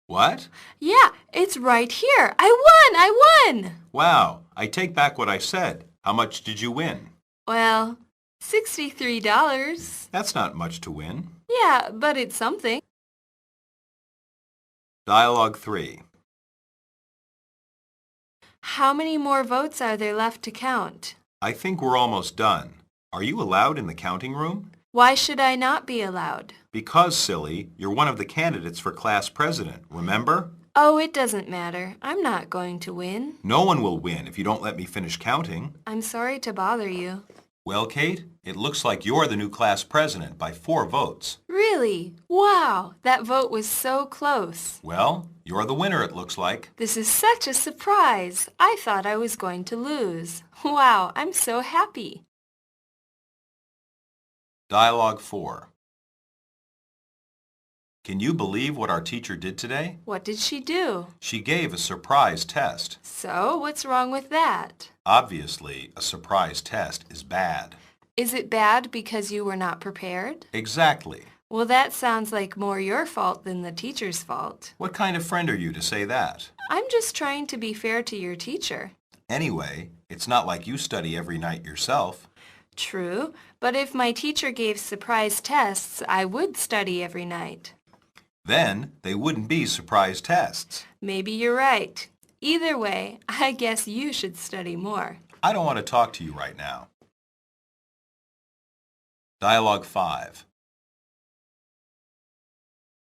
A: What?
B: Yeah, it's right here. I won!
A: Wow, I take back what I said. How much did you win?
B: Well, $63.
A: That's not much to win.
B: Yeah, but it's something.
A: Dialogue 3.
B: How many more votes are there left to count?
A: I think we're almost done. Are you allowed in the counting room?
B: Why should I not be allowed?
A: Because, silly, you're one of the candidates for class president, remember?
B: Oh, it doesn't matter. I'm not going to win.
A: No one will win if you don't let me finish counting.
B: I'm sorry to bother you.
A: Well, Kate, it looks like you're the new class president by 4 votes.
B: Really? Wow, that vote was so close.
A: Well, you're the winner, it looks like.
B: This is such a surprise. I thought I was going to lose. Wow, I'm so happy.
A: Dialogue 4. Can you believe what our teacher did today?
B: What did she do?
A: She gave a surprise test.
B: So, what's wrong with that?
A: Obviously, a surprise test is bad.
B: Is it bad because you were not prepared?
A: Exactly.
B: Well, that sounds like more your fault than the teacher's fault.
A: What kind of friend are you to say that?
B: I'm just trying to be fair to your teacher.
A: Anyway, it's not like you study every night yourself.
B: True, but if my teacher gave surprise tests, I would study every night.
A: Then they wouldn't be surprise tests.
B: Maybe you're right. Either way, I guess you should study more.
A: I don't want to talk to you right now. Dialogue 5.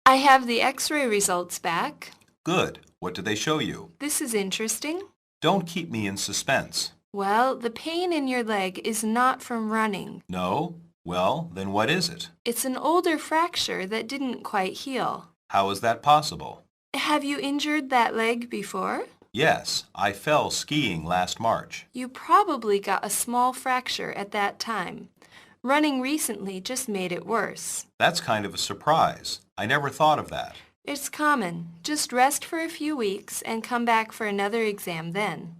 B: I have the x-ray results back.
A: Good. What did they show you?
B: This is interesting.
A: Don't keep me in suspense.
B: Well, the pain in your leg is not from running.
A: No? Well, then what is it?
B: It's an older fracture that didn't quite heal.
A: How is that possible?
B: Have you injured that leg before?
A: Yes, I fell skiing last March.
B: You probably got a small fracture at that time. Running recently just made it worse.
A: That's kind of a surprise. I never thought of that.
B: It's common. Just rest for a few weeks and come back for another exam then.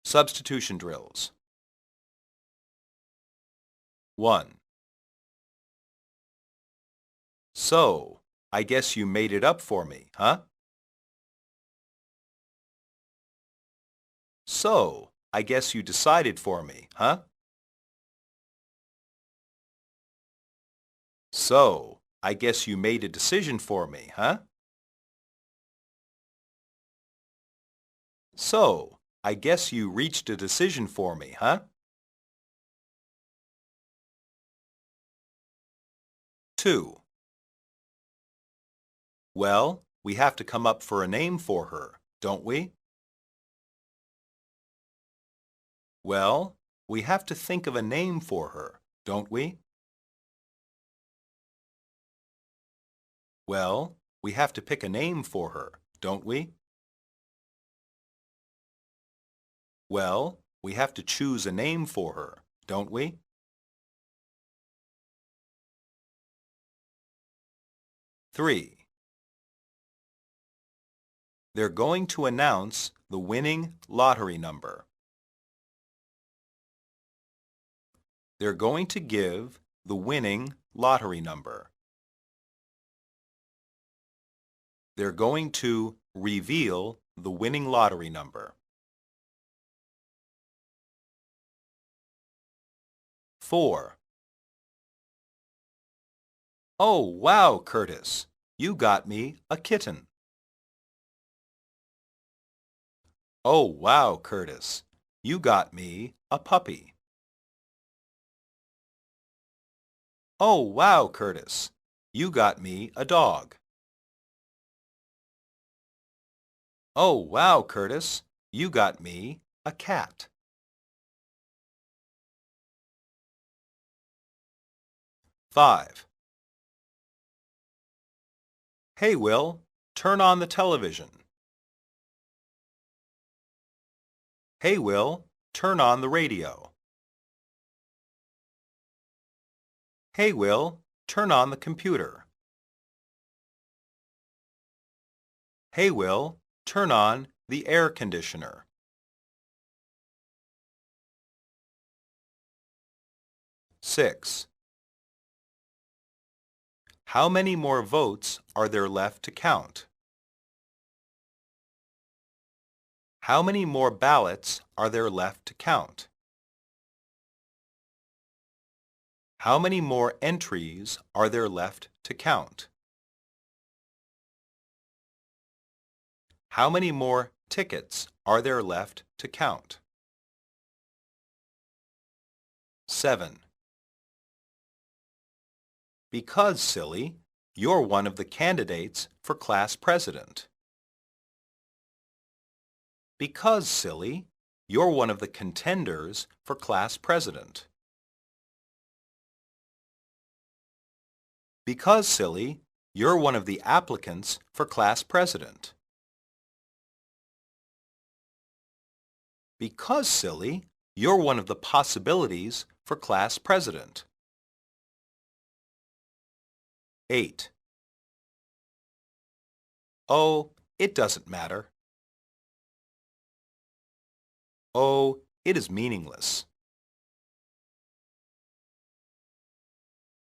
A: Substitution drills. 1. So, I guess you made it up for me, huh? So, I guess you decided for me, huh? So, I guess you made a decision for me, huh? So, I guess you reached a decision for me, huh? 2. Well, we have to come up for a name for her, don't we? Well, we have to think of a name for her, don't we? Well, we have to pick a name for her, don't we? Well, we have to choose a name for her, don't we? Three. They're going to announce the winning lottery number. They're going to give the winning lottery number. They're going to reveal the winning lottery number. 4. Oh, wow, Curtis! You got me a kitten. Oh, wow, Curtis! You got me a puppy. Oh, wow, Curtis! You got me a dog. Oh, wow, Curtis! You got me a cat. 5. Hey, Will, turn on the television. Hey, Will, turn on the radio. Hey, Will, turn on the computer. Hey, Will, turn on the air conditioner. 6. How many more votes are there left to count? How many more ballots are there left to count? How many more entries are there left to count? How many more tickets are there left to count? 7. Because, silly, you're one of the candidates for class president. Because, silly, you're one of the contenders for class president. Because, silly, you're one of the applicants for class president. Because, silly, you're one of the possibilities for class president. 8. Oh, it doesn't matter. Oh, it is meaningless.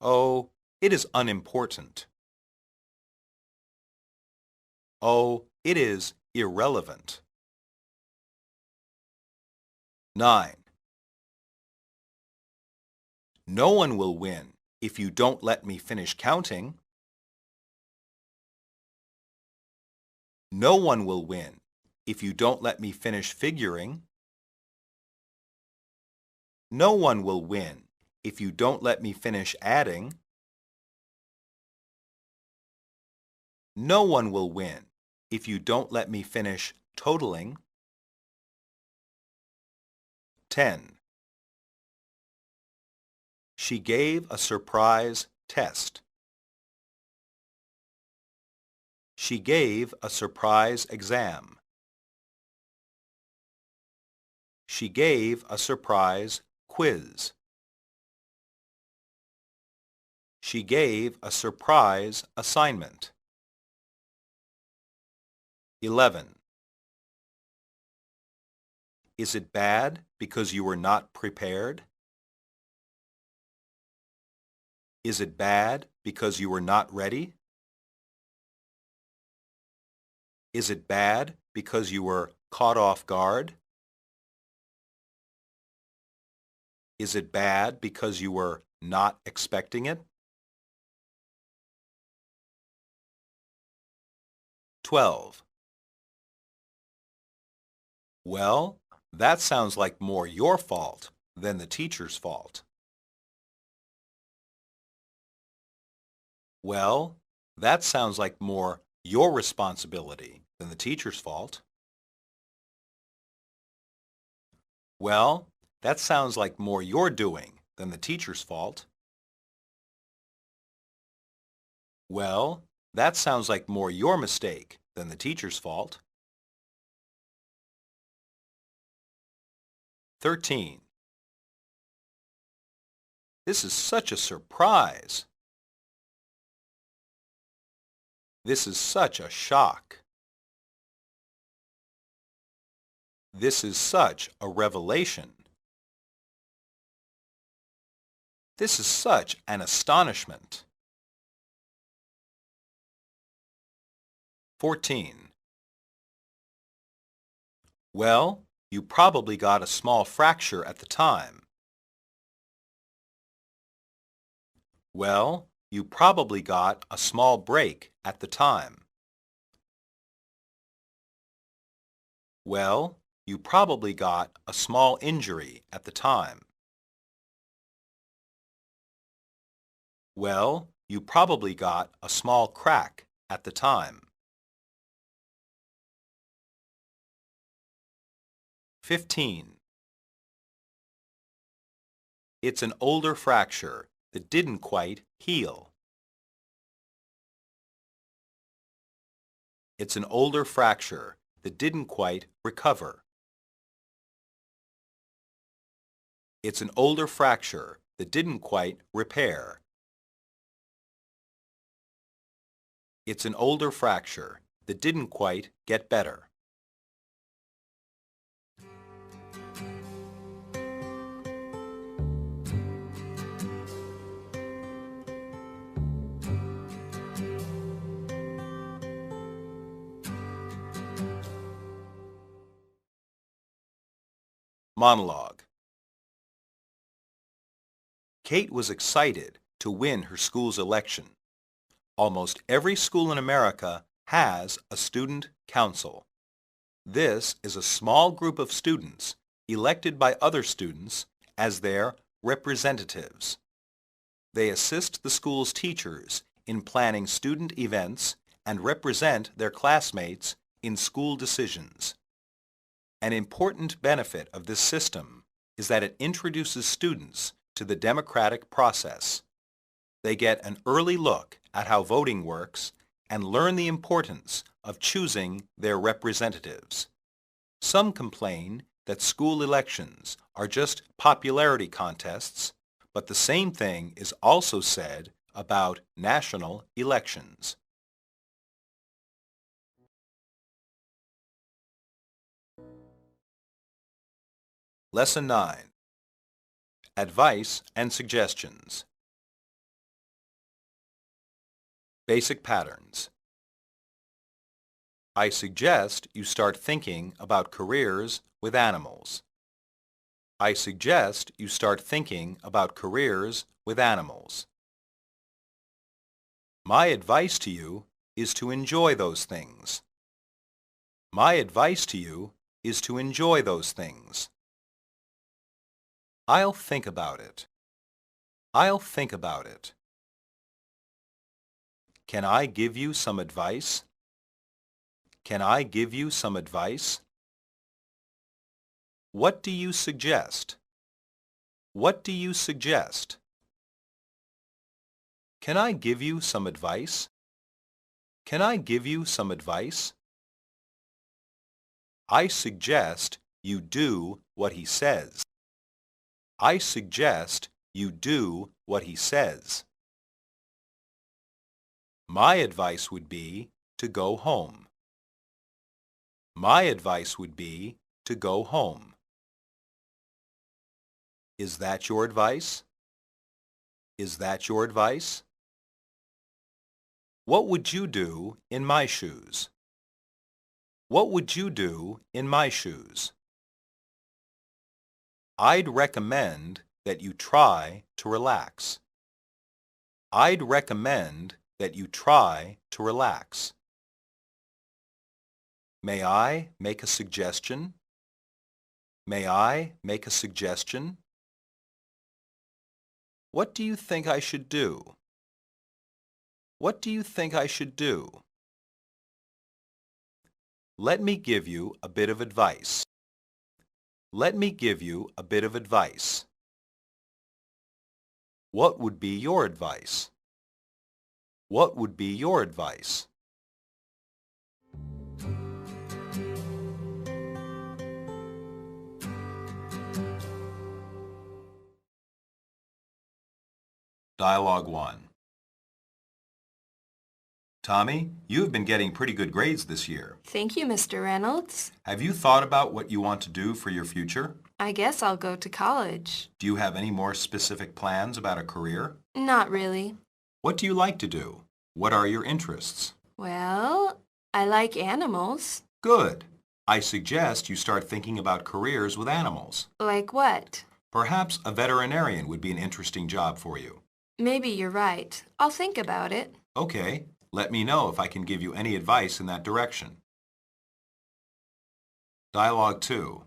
A: Oh, it is unimportant. Oh, it is irrelevant. 9. No one will win if you don't let me finish counting. No one will win if you don't let me finish figuring. No one will win if you don't let me finish adding. No one will win if you don't let me finish totaling. 10. She gave a surprise test. She gave a surprise exam. She gave a surprise quiz. She gave a surprise assignment. 11. Is it bad because you were not prepared? Is it bad because you were not ready? Is it bad because you were caught off guard? Is it bad because you were not expecting it? 12. Well, that sounds like more your fault than the teacher's fault. Well, that sounds like more your responsibility than the teacher's fault. Well, that sounds like more your doing than the teacher's fault. Well, that sounds like more your mistake than the teacher's fault. 13. This is such a surprise. This is such a shock. This is such a revelation. This is such an astonishment. 14. Well, you probably got a small fracture at the time. Well, you probably got a small break at the time. Well, you probably got a small injury at the time. Well, you probably got a small crack at the time. 15. It's an older fracture that didn't quite heal. It's an older fracture that didn't quite recover. It's an older fracture that didn't quite repair. It's an older fracture that didn't quite get better. Monologue. Kate was excited to win her school's election. Almost every school in America has a student council. This is a small group of students elected by other students as their representatives. They assist the school's teachers in planning student events and represent their classmates in school decisions. An important benefit of this system is that it introduces students to the democratic process. They get an early look at how voting works and learn the importance of choosing their representatives. Some complain that school elections are just popularity contests, but the same thing is also said about national elections. Lesson 9. Advice and Suggestions. Basic patterns. I suggest you start thinking about careers with animals. I suggest you start thinking about careers with animals. My advice to you is to enjoy those things. My advice to you is to enjoy those things. I'll think about it. I'll think about it. Can I give you some advice? Can I give you some advice? What do you suggest? What do you suggest? Can I give you some advice? Can I give you some advice? I suggest you do what he says. I suggest you do what he says. My advice would be to go home. My advice would be to go home. Is that your advice? Is that your advice? What would you do in my shoes? What would you do in my shoes? I'd recommend that you try to relax. I'd recommend that you try to relax. May I make a suggestion? May I make a suggestion? What do you think I should do? What do you think I should do? Let me give you a bit of advice. Let me give you a bit of advice. What would be your advice? What would be your advice? Dialogue 1. Tommy, you have been getting pretty good grades this year.
B: Thank you, Mr. Reynolds.
A: Have you thought about what you want to do for your future?
B: I guess I'll go to college.
A: Do you have any more specific plans about a career?
B: Not really.
A: What do you like to do? What are your interests?
B: Well, I like animals.
A: Good. I suggest you start thinking about careers with animals.
B: Like what?
A: Perhaps a veterinarian would be an interesting job for you.
B: Maybe you're right. I'll think about it.
A: Okay, let me know if I can give you any advice in that direction. Dialogue 2.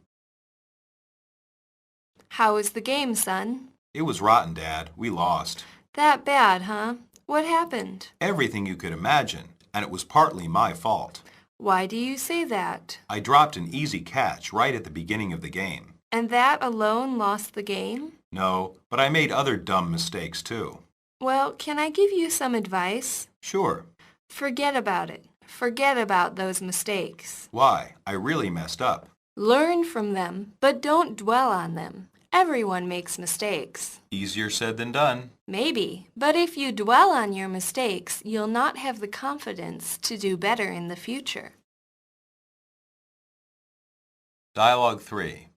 B: How was the game, son?
A: It was rotten, Dad. We lost.
B: That bad, huh? What happened?
A: Everything you could imagine, and it was partly my fault.
B: Why do you say that?
A: I dropped an easy catch right at the beginning of the game.
B: And that alone lost the game?
A: No, but I made other dumb mistakes too.
B: Well, can I give you some advice?
A: Sure.
B: Forget about it. Forget about those mistakes.
A: Why? I really messed up.
B: Learn from them, but don't dwell on them. Everyone makes mistakes.
A: Easier said than done.
B: Maybe, but if you dwell on your mistakes, you'll not have the confidence to do better in the future.
A: Dialogue 3.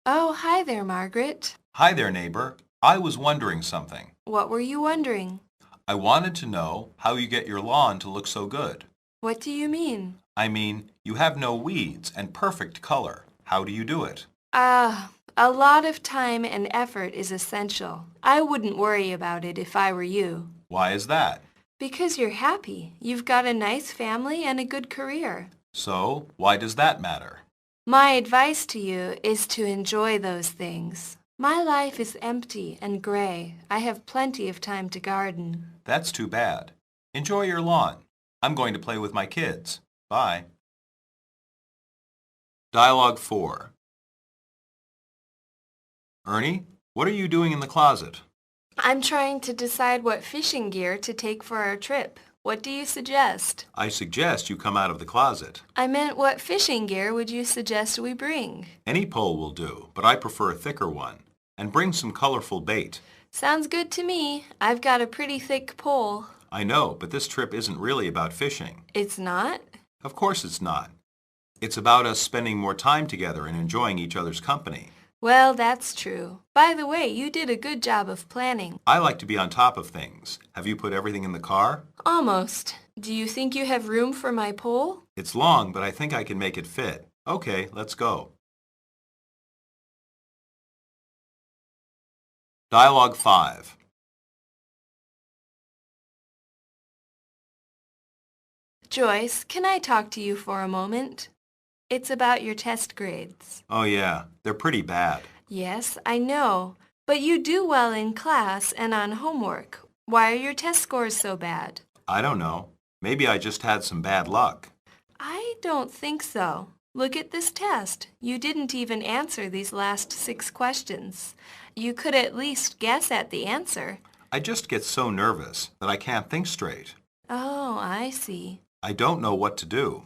B: Oh, hi there, Margaret.
A: Hi there, neighbor. I was wondering something.
B: What were you wondering?
A: I wanted to know how you get your lawn to look so good.
B: What do you mean?
A: I mean, you have no weeds and perfect color. How do you do it?
B: A lot of time and effort is essential. I wouldn't worry about it if I were you.
A: Why is that?
B: Because you're happy. You've got a nice family and a good career.
A: So, why does that matter?
B: My advice to you is to enjoy those things. My life is empty and gray. I have plenty of time to garden.
A: That's too bad. Enjoy your lawn. I'm going to play with my kids. Bye. Dialogue 4. Ernie, what are you doing in the closet?
B: I'm trying to decide what fishing gear to take for our trip. What do you suggest?
A: I suggest you come out of the closet.
B: I meant what fishing gear would you suggest we bring?
A: Any pole will do, but I prefer a thicker one. And bring some colorful bait.
B: Sounds good to me. I've got a pretty thick pole.
A: I know, but this trip isn't really about fishing.
B: It's not?
A: Of course it's not. It's about us spending more time together and enjoying each other's company.
B: Well, that's true. By the way, you did a good job of planning.
A: I like to be on top of things. Have you put everything in the car?
B: Almost. Do you think you have room for my pole?
A: It's long, but I think I can make it fit. Okay, let's go. Dialogue 5.
B: Joyce, can I talk to you for a moment? It's about your test grades.
A: Oh yeah, they're pretty bad.
B: Yes, I know. But you do well in class and on homework. Why are your test scores so bad?
A: I don't know. Maybe I just had some bad luck.
B: I don't think so. Look at this test. You didn't even answer these last 6 questions. You could at least guess at the answer.
A: I just get so nervous that I can't think straight.
B: Oh, I see.
A: I don't know what to do.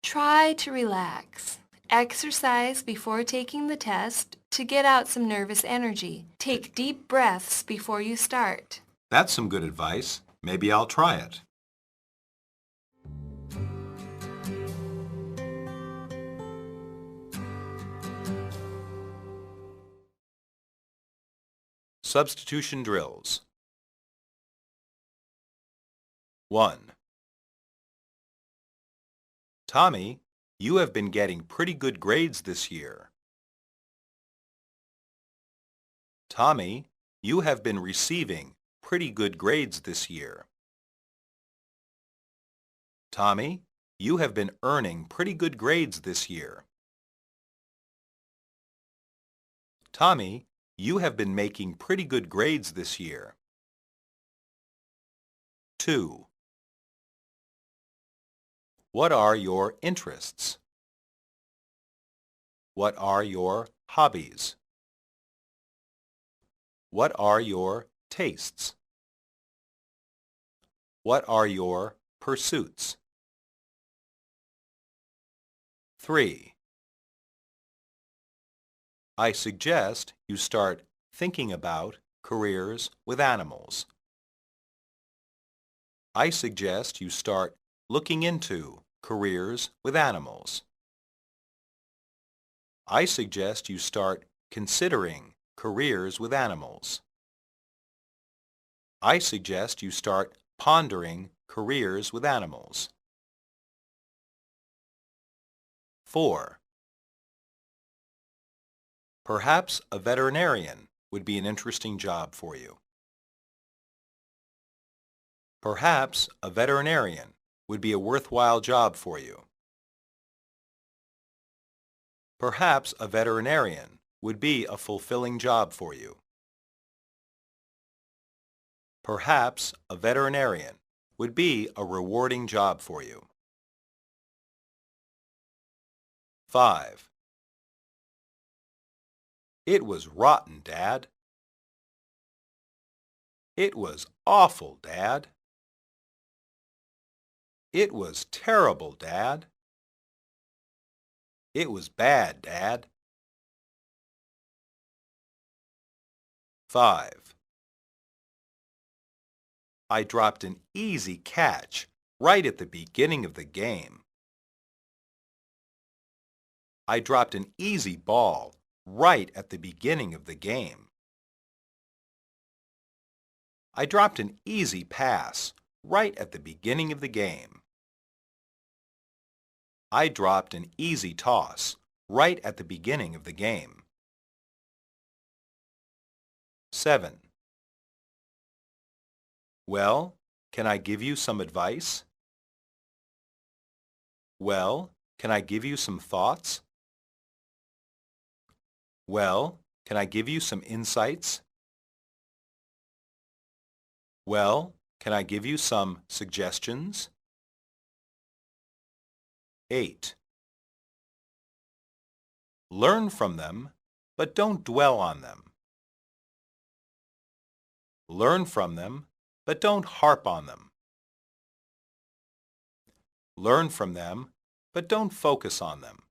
B: Try to relax. Exercise before taking the test to get out some nervous energy. Take deep breaths before you start.
A: That's some good advice. Maybe I'll try it. Substitution drills. 1. Tommy, you have been getting pretty good grades this year. Tommy, you have been receiving pretty good grades this year. Tommy, you have been earning pretty good grades this year. Tommy, you have been making pretty good grades this year. 2. What are your interests? What are your hobbies? What are your tastes? What are your pursuits? 3. I suggest you start thinking about careers with animals. I suggest you start looking into careers with animals. I suggest you start considering careers with animals. I suggest you start pondering careers with animals. 4. Perhaps a veterinarian would be an interesting job for you. Perhaps a veterinarian would be a worthwhile job for you. Perhaps a veterinarian would be a fulfilling job for you. Perhaps a veterinarian would be a rewarding job for you. 5. It was rotten, Dad. It was awful, Dad. It was terrible, Dad. It was bad, Dad. 5. I dropped an easy catch right at the beginning of the game. I dropped an easy ball right at the beginning of the game. I dropped an easy pass right at the beginning of the game. I dropped an easy toss right at the beginning of the game. 7. Well, can I give you some advice? Well, can I give you some thoughts? Well, can I give you some insights? Well, can I give you some suggestions? 8. Learn from them, but don't dwell on them. Learn from them, but don't harp on them. Learn from them, but don't focus on them.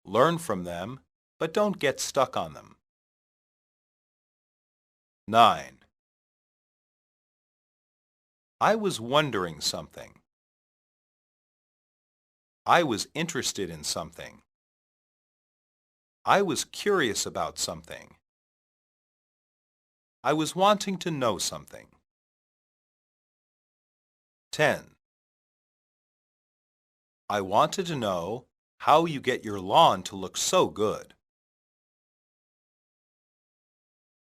A: Learn from them, but don't get stuck on them. 9. I was wondering something. I was interested in something. I was curious about something. I was wanting to know something. 10. I wanted to know how you get your lawn to look so good.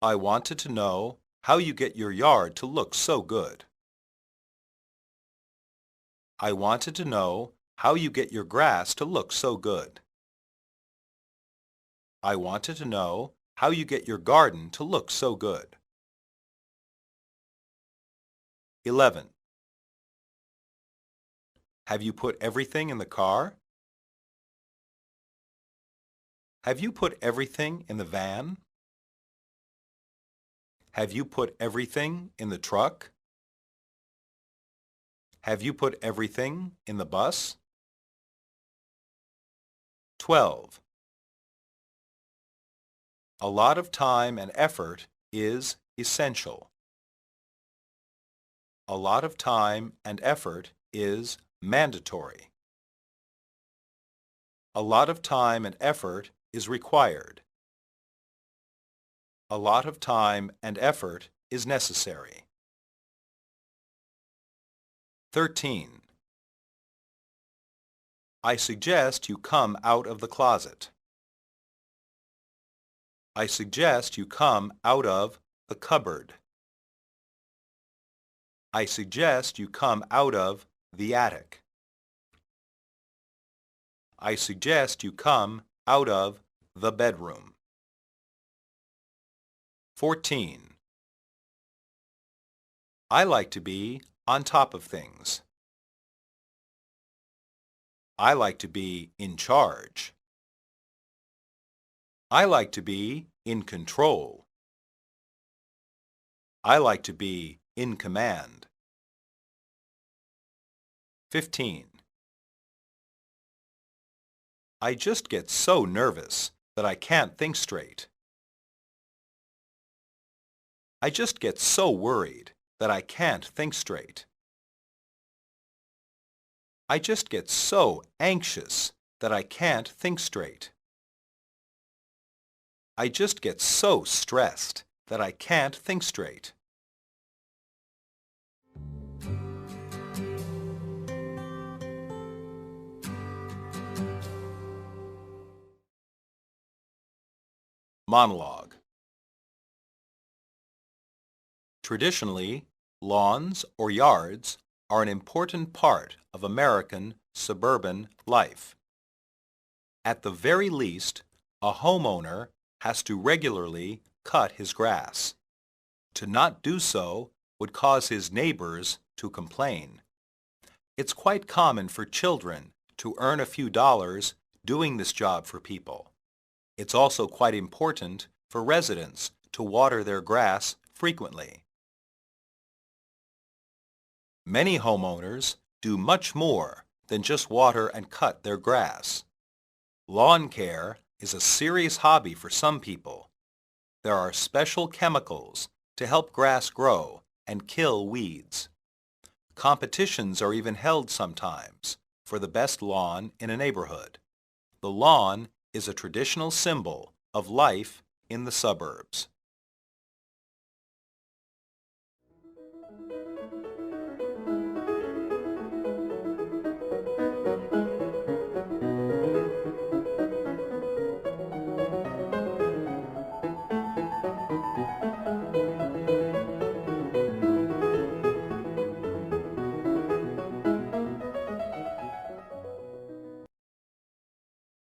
A: I wanted to know how you get your yard to look so good. I wanted to know how you get your grass to look so good. I wanted to know how you get your garden to look so good. 11. Have you put everything in the car? Have you put everything in the van? Have you put everything in the truck? Have you put everything in the bus? 12. A lot of time and effort is essential. A lot of time and effort is mandatory. A lot of time and effort is required. A lot of time and effort is necessary. 13. I suggest you come out of the closet. I suggest you come out of the cupboard. I suggest you come out of the attic. I suggest you come out of the bedroom. 14. I like to be on top of things. I like to be in charge. I like to be in control. I like to be in command. 15. I just get so nervous that I can't think straight. I just get so worried that I can't think straight. I just get so anxious that I can't think straight. I just get so stressed that I can't think straight. Monologue. Traditionally, lawns or yards are an important part of American suburban life. At the very least, a homeowner has to regularly cut his grass. To not do so would cause his neighbors to complain. It's quite common for children to earn a few dollars doing this job for people. It's also quite important for residents to water their grass frequently. Many homeowners do much more than just water and cut their grass. Lawn care is a serious hobby for some people. There are special chemicals to help grass grow and kill weeds. Competitions are even held sometimes for the best lawn in a neighborhood. The lawn is a traditional symbol of life in the suburbs.